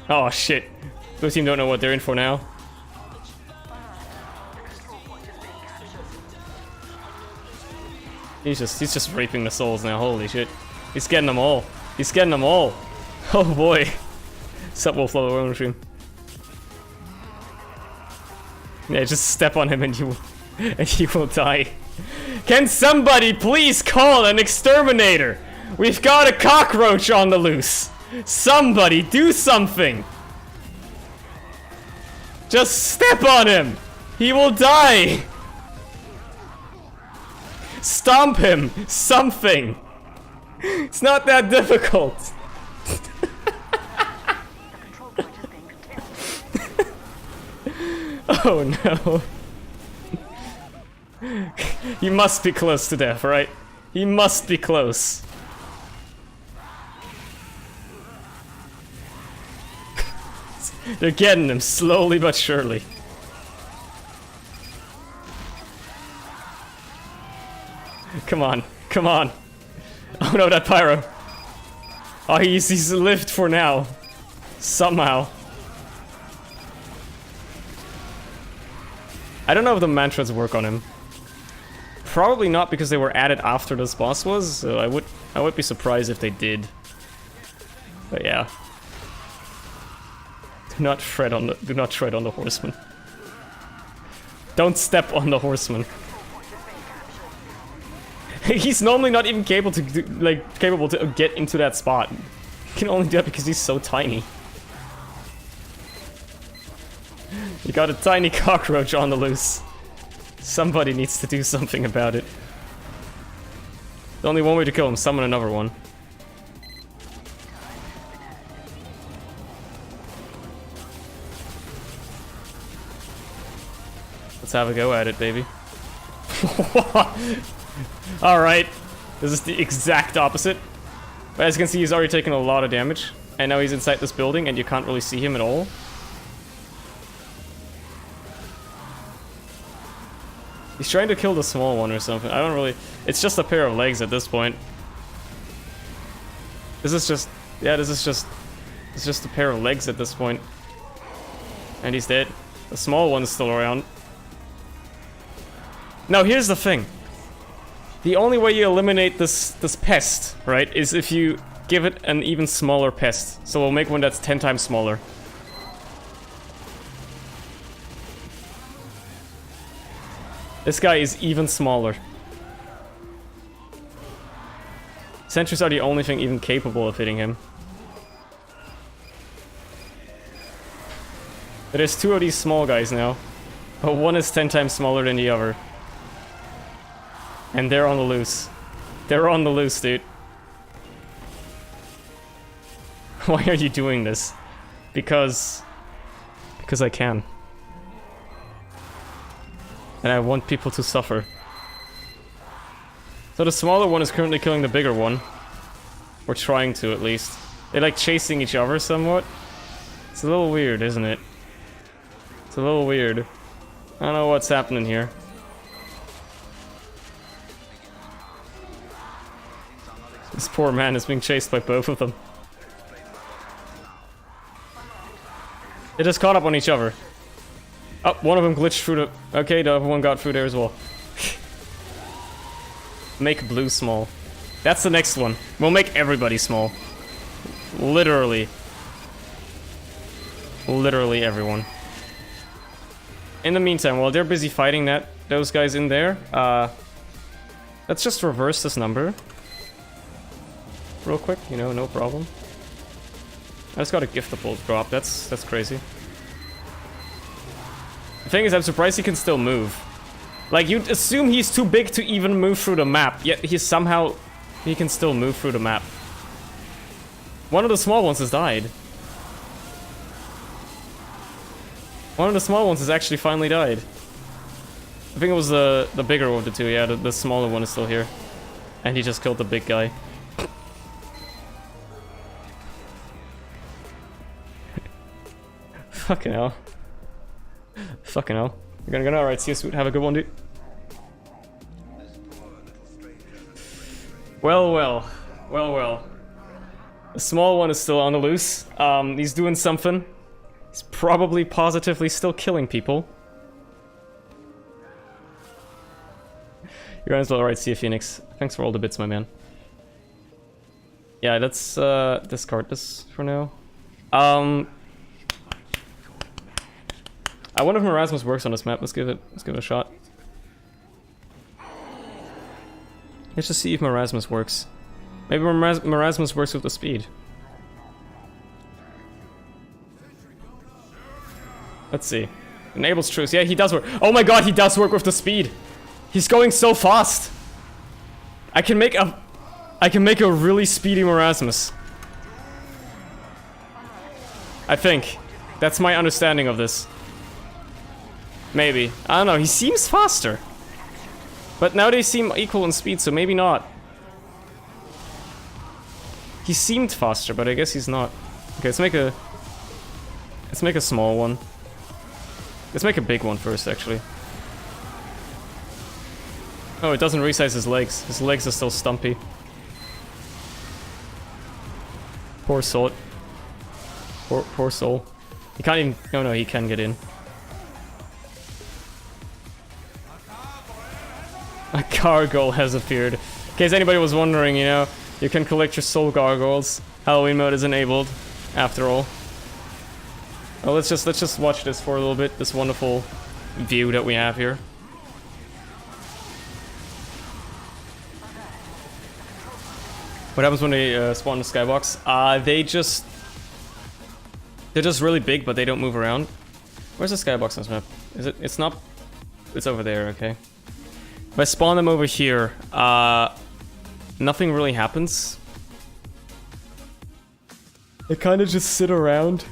Oh shit. Blue team don't know what they're in for now. He's just raping the souls now, holy shit. He's getting them all. He's getting them all. Oh boy. Sup Wolf Lower Own Stream. Yeah, just step on him and you will die. Can somebody please call an exterminator? We've got a cockroach on the loose. Somebody do something. Just step on him. He will die. Stomp him. Something. It's not that difficult. Oh no. He must be close to death, right? He must be close. They're getting him slowly but surely. Come on, come on. Oh no, that pyro. Oh, he's lived for now. Somehow. I don't know if the mantras work on him. Probably not, because they were added after this boss was, so I would be surprised if they did. But yeah. Do not tread on the horseman. Don't step on the horseman. He's normally not even capable to get into that spot. He can only do that because he's so tiny. You got a tiny cockroach on the loose. Somebody needs to do something about it. There's only one way to kill him, summon another one. Let's have a go at it, baby. Alright. This is the exact opposite. But as you can see, he's already taken a lot of damage. And now he's inside this building and you can't really see him at all. He's trying to kill the small one or something. I don't really... It's just a pair of legs at this point. This is just... Yeah, this is just... It's just a pair of legs at this point. And he's dead. The small one's still around. Now, here's the thing. The only way you eliminate this pest, right, is if you give it an even smaller pest. So we'll make one that's 10 times smaller. This guy is even smaller. Sentries are the only thing even capable of hitting him. But there's two of these small guys now. But one is 10 times smaller than the other. And they're on the loose. They're on the loose, dude. Why are you doing this? Because I can. And I want people to suffer. So the smaller one is currently killing the bigger one. Or trying to, at least. They're like chasing each other somewhat. It's a little weird, isn't it? It's a little weird. I don't know what's happening here. This poor man is being chased by both of them. They just caught up on each other. Oh, one of them glitched through the... Okay, the other one got through there as well. Make blue small. That's the next one. We'll make everybody small. Literally. Literally everyone. In the meantime, while they're busy fighting those guys in there, let's just reverse this number. Real quick, you know, no problem. I just got a giftable drop, that's crazy. The thing is, I'm surprised he can still move. Like, you'd assume he's too big to even move through the map, yet he can still move through the map. One of the small ones has died. One of the small ones has actually finally died. I think it was the bigger of the two, yeah, the smaller one is still here. And he just killed the big guy. Fucking hell. Fucking hell. You're gonna go now, alright, see you, sweet. Have a good one, dude. Well, well. Well, well. The small one is still on the loose. He's doing something. He's probably positively still killing people. You're as well, alright, see you, Phoenix. Thanks for all the bits, my man. Yeah, let's discard this for now. I wonder if Marasmus works on this map. Let's give it a shot. Let's just see if Marasmus works. Maybe Marasmus works with the speed. Let's see. Enables truce. Yeah, he does work. Oh my god, he does work with the speed. He's going so fast. I can make a really speedy Marasmus. I think. That's my understanding of this. Maybe. I don't know, he seems faster. But now they seem equal in speed, so maybe not. He seemed faster, but I guess he's not. Okay, let's make a small one. Let's make a big one first, actually. Oh, it doesn't resize his legs. His legs are still stumpy. Poor soul. Poor soul. He can't even... Oh no, he can get in. A gargoyle has appeared. In case anybody was wondering, you know, you can collect your soul gargoyles. Halloween mode is enabled, after all. Oh, let's just watch this for a little bit. This wonderful view that we have here. What happens when they spawn in the skybox? They're just really big, but they don't move around. Where's the skybox on this map? Is it? It's not. It's over there. Okay. If I spawn them over here, nothing really happens. They kind of just sit around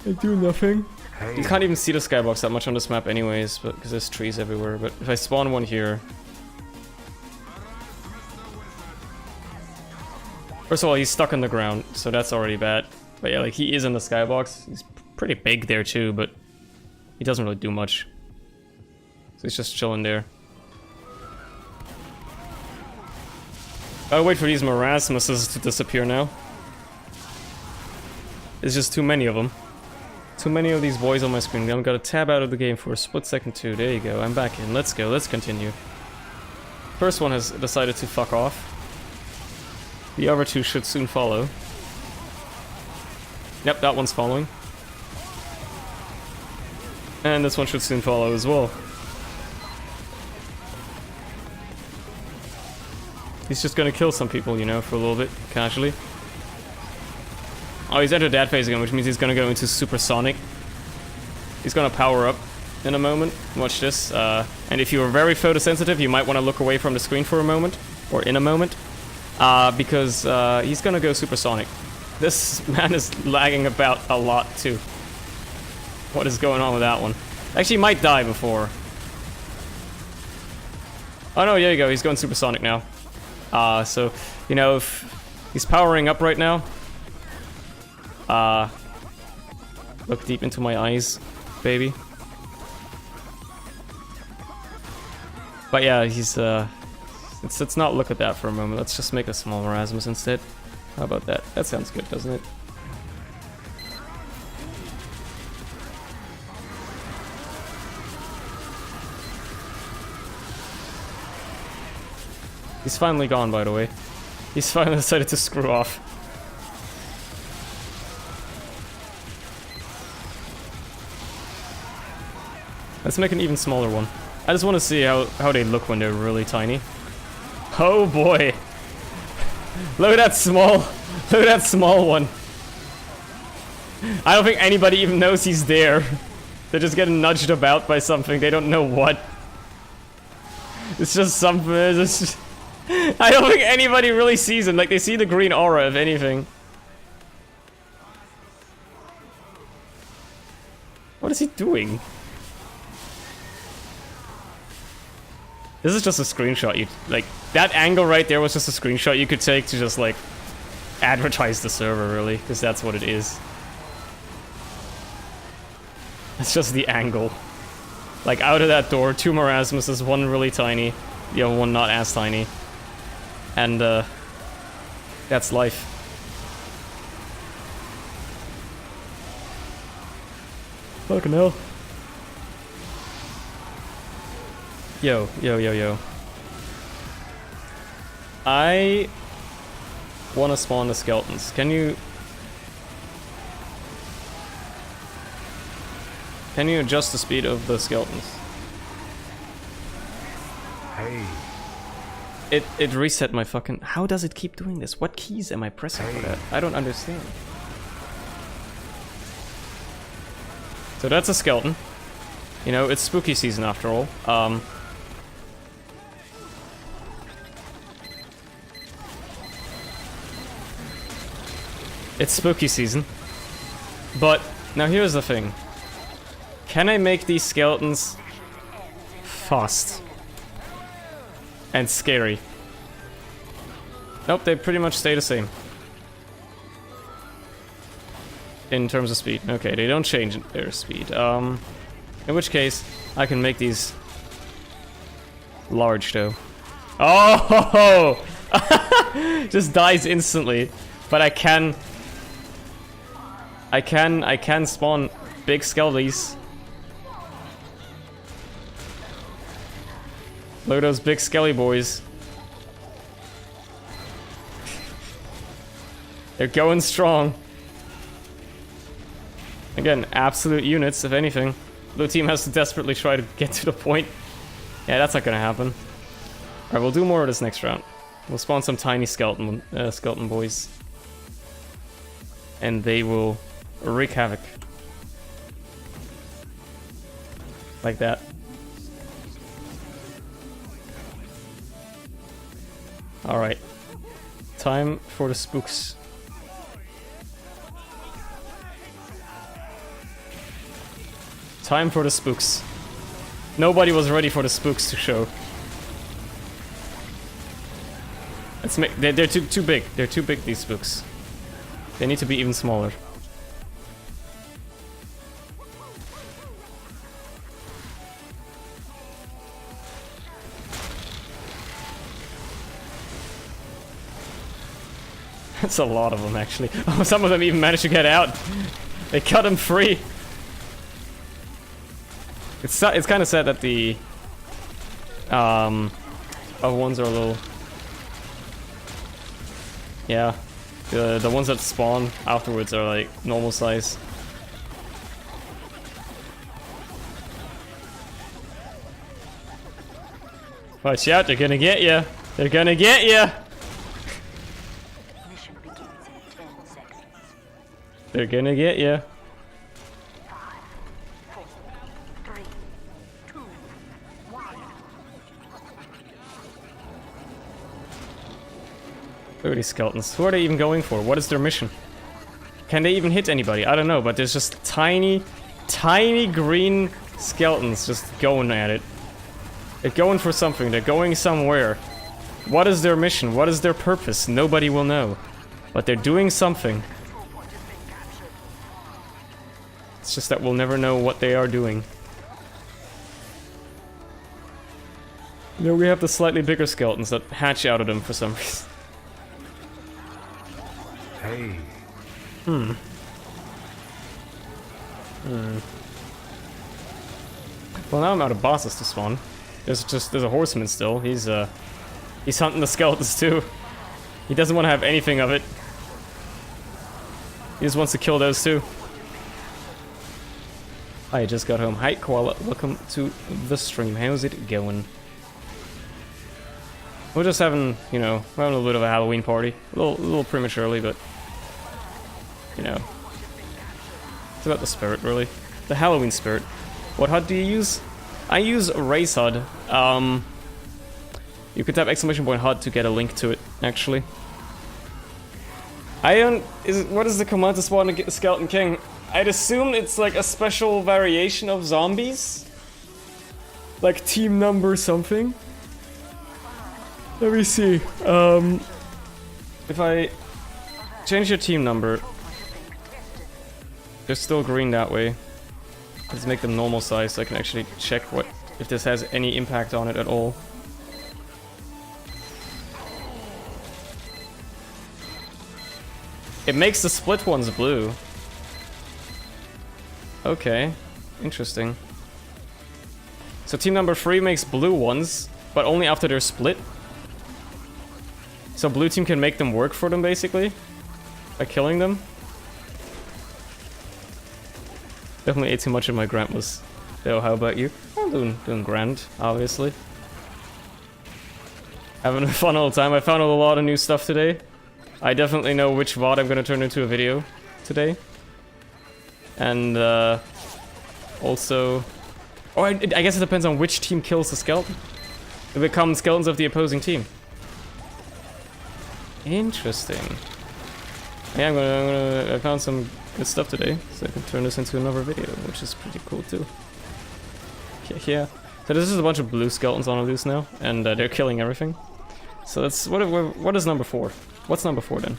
and do nothing. Hey. You can't even see the skybox that much on this map anyways, but because there's trees everywhere. But if I spawn one here... First of all, he's stuck in the ground, so that's already bad. But yeah, like, he is in the skybox. He's pretty big there too, but he doesn't really do much. So he's just chilling there. I'll wait for these Marasmuses to disappear now. There's just too many of them. Too many of these boys on my screen. I'm gonna tab out of the game for a split second too. There you go, I'm back in. Let's go, let's continue. First one has decided to fuck off. The other two should soon follow. Yep, that one's following. And this one should soon follow as well. He's just gonna kill some people, you know, for a little bit, casually. Oh, he's entered that phase again, which means he's gonna go into supersonic. He's gonna power up in a moment. Watch this. And if you are very photosensitive, you might want to look away from the screen for a moment. Or in a moment. Because he's gonna go supersonic. This man is lagging about a lot, too. What is going on with that one? Actually, he might die before. Oh no, there you go, he's going supersonic now. So, you know, if he's powering up right now. Look deep into my eyes, baby. But yeah, he's, let's not look at that for a moment. Let's just make a small Erasmus instead. How about that? That sounds good, doesn't it? He's finally gone, by the way. He's finally decided to screw off. Let's make an even smaller one. I just want to see how they look when they're really tiny. Oh boy! Look at that small one. I don't think anybody even knows he's there. They're just getting nudged about by something, they don't know what. It's just something, it's just... I don't think anybody really sees him, like they see the green aura if anything. What is he doing? This is just a screenshot you, like, that angle right there was just a screenshot you could take to just, like, advertise the server, really, because that's what it is. It's just the angle. Like, out of that door, 2 Marasmuses, 1 really tiny, the other one not as tiny. And, that's life. Fucking hell. Yo. I want to spawn the skeletons. Can you adjust the speed of the skeletons? Hey. It reset my fucking... How does it keep doing this? What keys am I pressing for that? I don't understand. So that's a skeleton. You know, it's spooky season after all. It's spooky season. But, now here's the thing. Can I make these skeletons fast and scary? Nope, they pretty much stay the same. In terms of speed. Okay, they don't change their speed. In which case, I can make these large though. Oh! Just dies instantly. But I can spawn big skellies. Look at those big skelly boys. They're going strong. Again, absolute units, if anything. Blue team has to desperately try to get to the point. Yeah, that's not gonna happen. Alright, we'll do more of this next round. We'll spawn some tiny skeleton boys. And they will wreak havoc. Like that. Alright. Time for the spooks. Time for the spooks. Nobody was ready for the spooks to show. Let's make... They're too big. They're too big, these spooks. They need to be even smaller. That's a lot of them, actually. Oh, some of them even managed to get out. They cut them free. It's kind of sad that the other ones are a little... Yeah, the ones that spawn afterwards are like normal size. Watch out, they're gonna get ya! They're gonna get ya! Mission begins in 10 seconds. They're gonna get ya. 5, 4, 3, 2, 1. Look at these skeletons. Who are they even going for? What is their mission? Can they even hit anybody? I don't know, but there's just tiny green skeletons just going at it. They're going for something. They're going somewhere. What is their mission? What is their purpose? Nobody will know. But they're doing something. It's just that we'll never know what they are doing. You know, we have the slightly bigger skeletons that hatch out of them for some reason. Hey. Well, now I'm out of bosses to spawn. There's a horseman still. He's He's hunting the skeletons too. He doesn't want to have anything of it. He just wants to kill those too. I just got home. Hi Koala, welcome to the stream. How's it going? We're just having, you know, we're having a little bit of a Halloween party. A little prematurely, but you know. It's about the spirit, really. The Halloween spirit. What HUD do you use? I use Race HUD. You could type !HUD to get a link to it, actually. What is the command to spawn a Skeleton King? I'd assume it's like a special variation of zombies. Like team number something. Let me see. If I change your team number, they're still green that way. Let's make them normal size so I can actually check if this has any impact on it at all. It makes the split ones blue. Okay, interesting. So team number 3 makes blue ones, but only after they're split. So blue team can make them work for them, basically, by killing them. Definitely ate too much of my grandma's. Though, how about you? I'm doing grand, obviously. Having fun all the time. I found a lot of new stuff today. I definitely know which VOD I'm gonna turn into a video today. And also... Oh, I guess it depends on which team kills the skeleton. They become skeletons of the opposing team. Interesting. Yeah, I found some good stuff today, so I can turn this into another video, which is pretty cool too. Yeah. So this is a bunch of blue skeletons on a loose now, and they're killing everything. So that's what is number 4? What's number 4 then?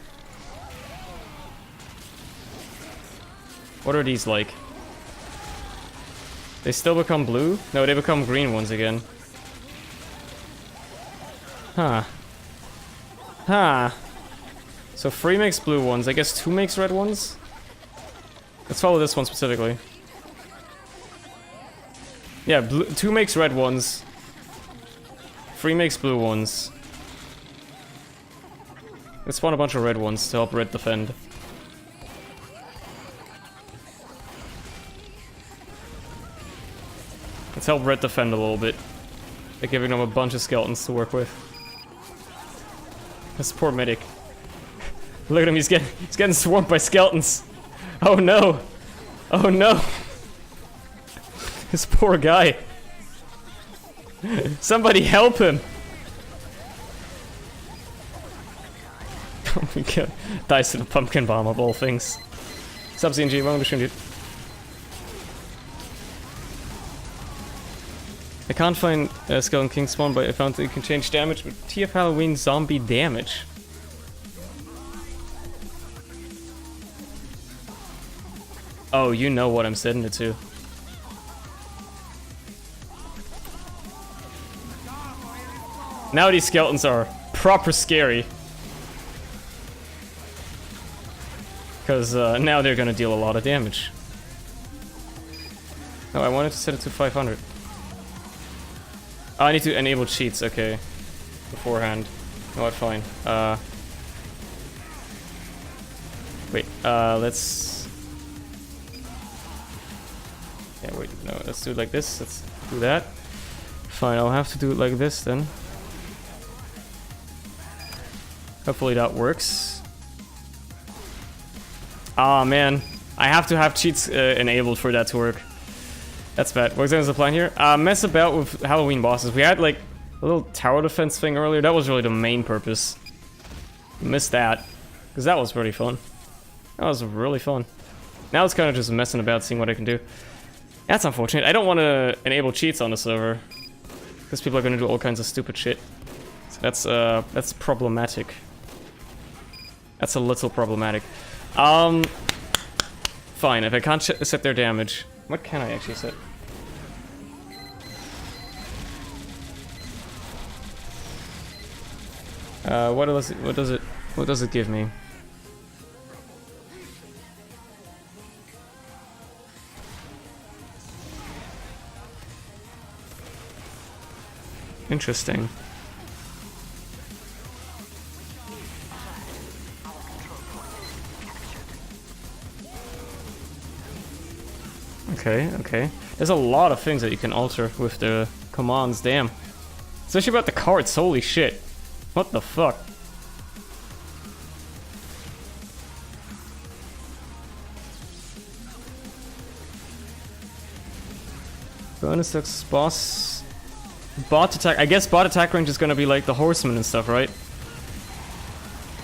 What are these like? They still become blue? No, they become green ones again. Huh. Huh. So 3 makes blue ones. I guess 2 makes red ones? Let's follow this one specifically. Yeah, 2 makes red ones. 3 makes blue ones. Let's spawn a bunch of red ones to help red defend. Let's help red defend a little bit. By giving them a bunch of skeletons to work with. This poor medic. Look at him, he's getting swamped by skeletons. Oh no! Oh no! This poor guy. Somebody help him! Oh my god. Dies to the pumpkin bomb of all things. Sub CNG, welcome to stream, dude. I can't find Skeleton King spawn, but I found that you can change damage with TF Halloween zombie damage. Oh, you know what I'm setting it to. Now these skeletons are proper scary. Because now they're gonna deal a lot of damage. Oh, I wanted to set it to 500. Oh, I need to enable cheats, okay. Beforehand. No, what, fine. Wait, let's... Yeah, wait, no, let's do it like this. Let's do that. Fine, I'll have to do it like this then. Hopefully that works. Ah, man. I have to have cheats enabled for that to work. That's bad. What is the plan here? Mess about with Halloween bosses. We had like a little tower defense thing earlier. That was really the main purpose. Missed that. Because that was pretty fun. That was really fun. Now it's kind of just messing about, seeing what I can do. That's unfortunate. I don't want to enable cheats on the server. Because people are going to do all kinds of stupid shit. So that's problematic. That's a little problematic. Fine, if I can't set their damage, what can I actually set? What does it give me? Interesting. Okay, okay. There's a lot of things that you can alter with the commands, damn. Especially about the cards, holy shit. What the fuck? Bonus X boss. Bot attack. I guess bot attack range is gonna be like the horseman and stuff, right?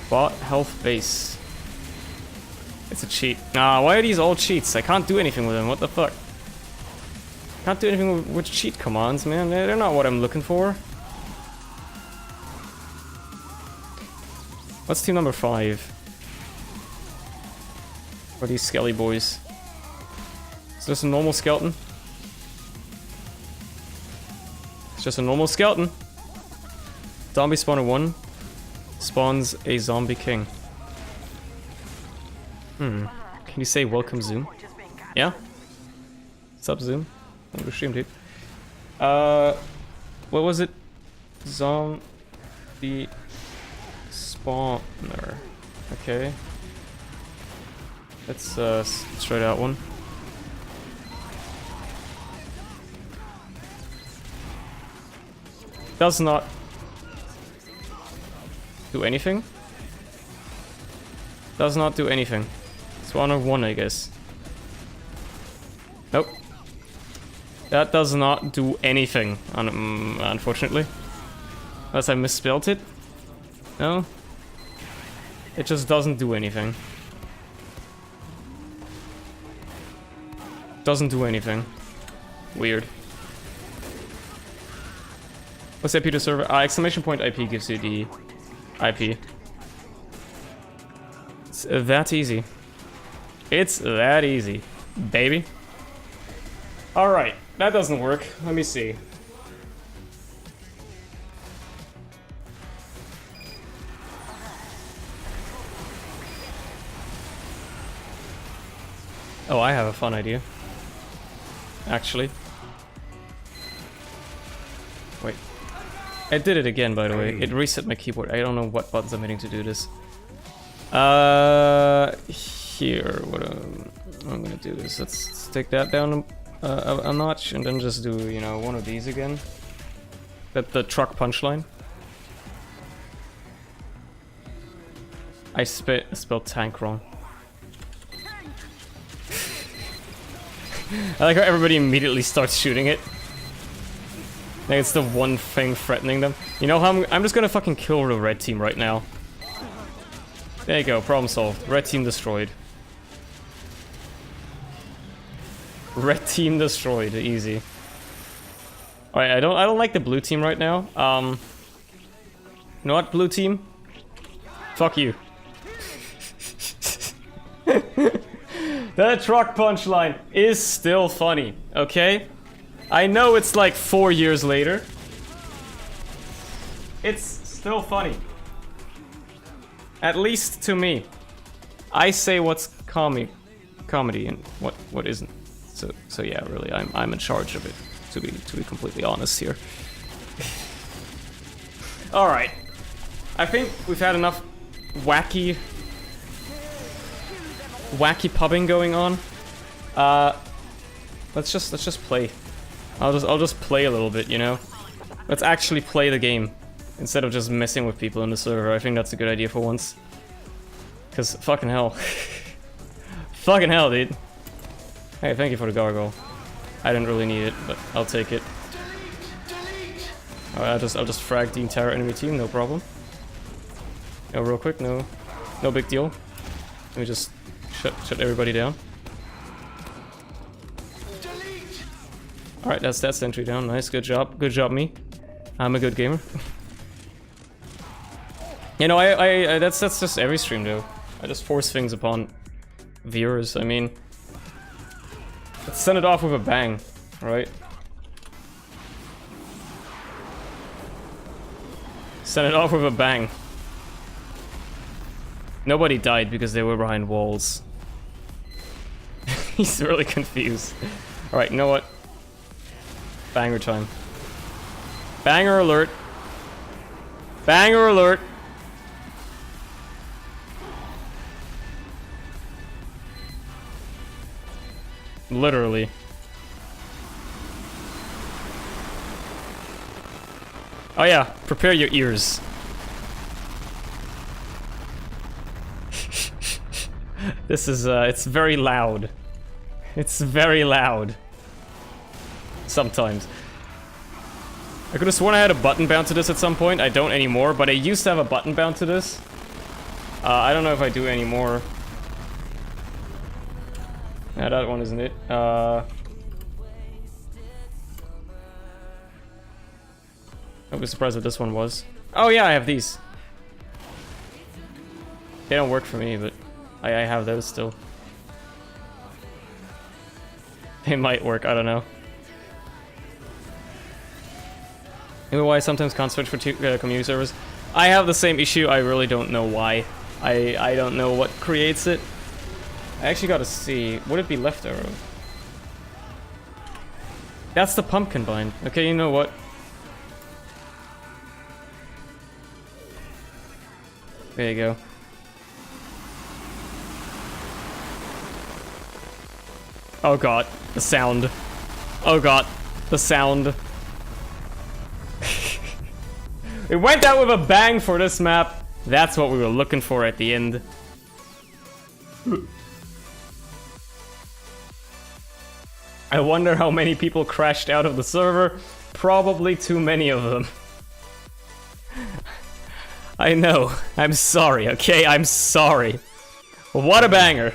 Bot health base. It's a cheat. Nah, why are these all cheats? I can't do anything with them. What the fuck? Can't do anything with cheat commands, man. They're not what I'm looking for. What's team number 5? What are these skelly boys? Is this a normal skeleton? It's just a normal skeleton. Zombie spawner 1 spawns a zombie king. Can you say welcome Zoom? Yeah? What's up Zoom? I'm stream, dude. What was it? Zombie spawner. Okay. Let's try that one. Does not do anything. Does not do anything. Spawner 1, I guess. Nope. That does not do anything, unfortunately. Unless I misspelled it. No. It just doesn't do anything. Doesn't do anything. Weird. What's IP to server? Exclamation point IP gives you the IP. It's that easy. It's that easy, baby. Alright, that doesn't work. Let me see. Oh, I have a fun idea. Actually. Wait. I did it again, by the way. It reset my keyboard. I don't know what buttons I'm hitting to do this. Here, what I'm gonna do is let's take that down a notch and then just do, you know, one of these again. The truck punchline. I spelled tank wrong. I like how everybody immediately starts shooting it. Like it's the one thing threatening them. You know how I'm just gonna fucking kill the red team right now. There you go, problem solved. Red team destroyed. Red team destroyed, easy. Alright, I don't like the blue team right now. You know what, blue team? Fuck you. That truck punchline is still funny, okay? I know it's like 4 years later. It's still funny. At least to me. I say what's comedy and what isn't. So yeah, really, I'm in charge of it. To be completely honest here. All right, I think we've had enough wacky pubbing going on. Let's just play. I'll just play a little bit, you know. Let's actually play the game instead of just messing with people in the server. I think that's a good idea for once. Cause fucking hell, fucking hell, dude. Hey, thank you for the gargoyle. I didn't really need it, but I'll take it. Alright, I'll just frag the entire enemy team, no problem. No, real quick, no big deal. Let me just shut everybody down. Alright, that's that sentry down. Nice, good job me. I'm a good gamer. You know, I that's just every stream though. I just force things upon viewers. I mean, let's send it off with a bang, right? Send it off with a bang. Nobody died because they were behind walls. He's really confused. Alright, you know what? Banger time. Banger alert. Banger alert. Literally. Oh yeah, prepare your ears. This is, it's very loud. It's very loud. Sometimes. I could have sworn I had a button bound to this at some point. I don't anymore, but I used to have a button bound to this. I don't know if I do anymore. Yeah, that one isn't it. I'll be surprised if this one was. Oh yeah, I have these. They don't work for me, but I have those still. They might work, I don't know. Maybe why I sometimes can't switch for community servers. I have the same issue, I really don't know why. I don't know what creates it. I actually gotta see. Would it be left arrow? That's the pumpkin bind. Okay, you know what? There you go. Oh god, the sound. Oh god, the sound. It went out with a bang for this map. That's what we were looking for at the end. I wonder how many people crashed out of the server. Probably too many of them. I know. I'm sorry, okay? I'm sorry. What a banger.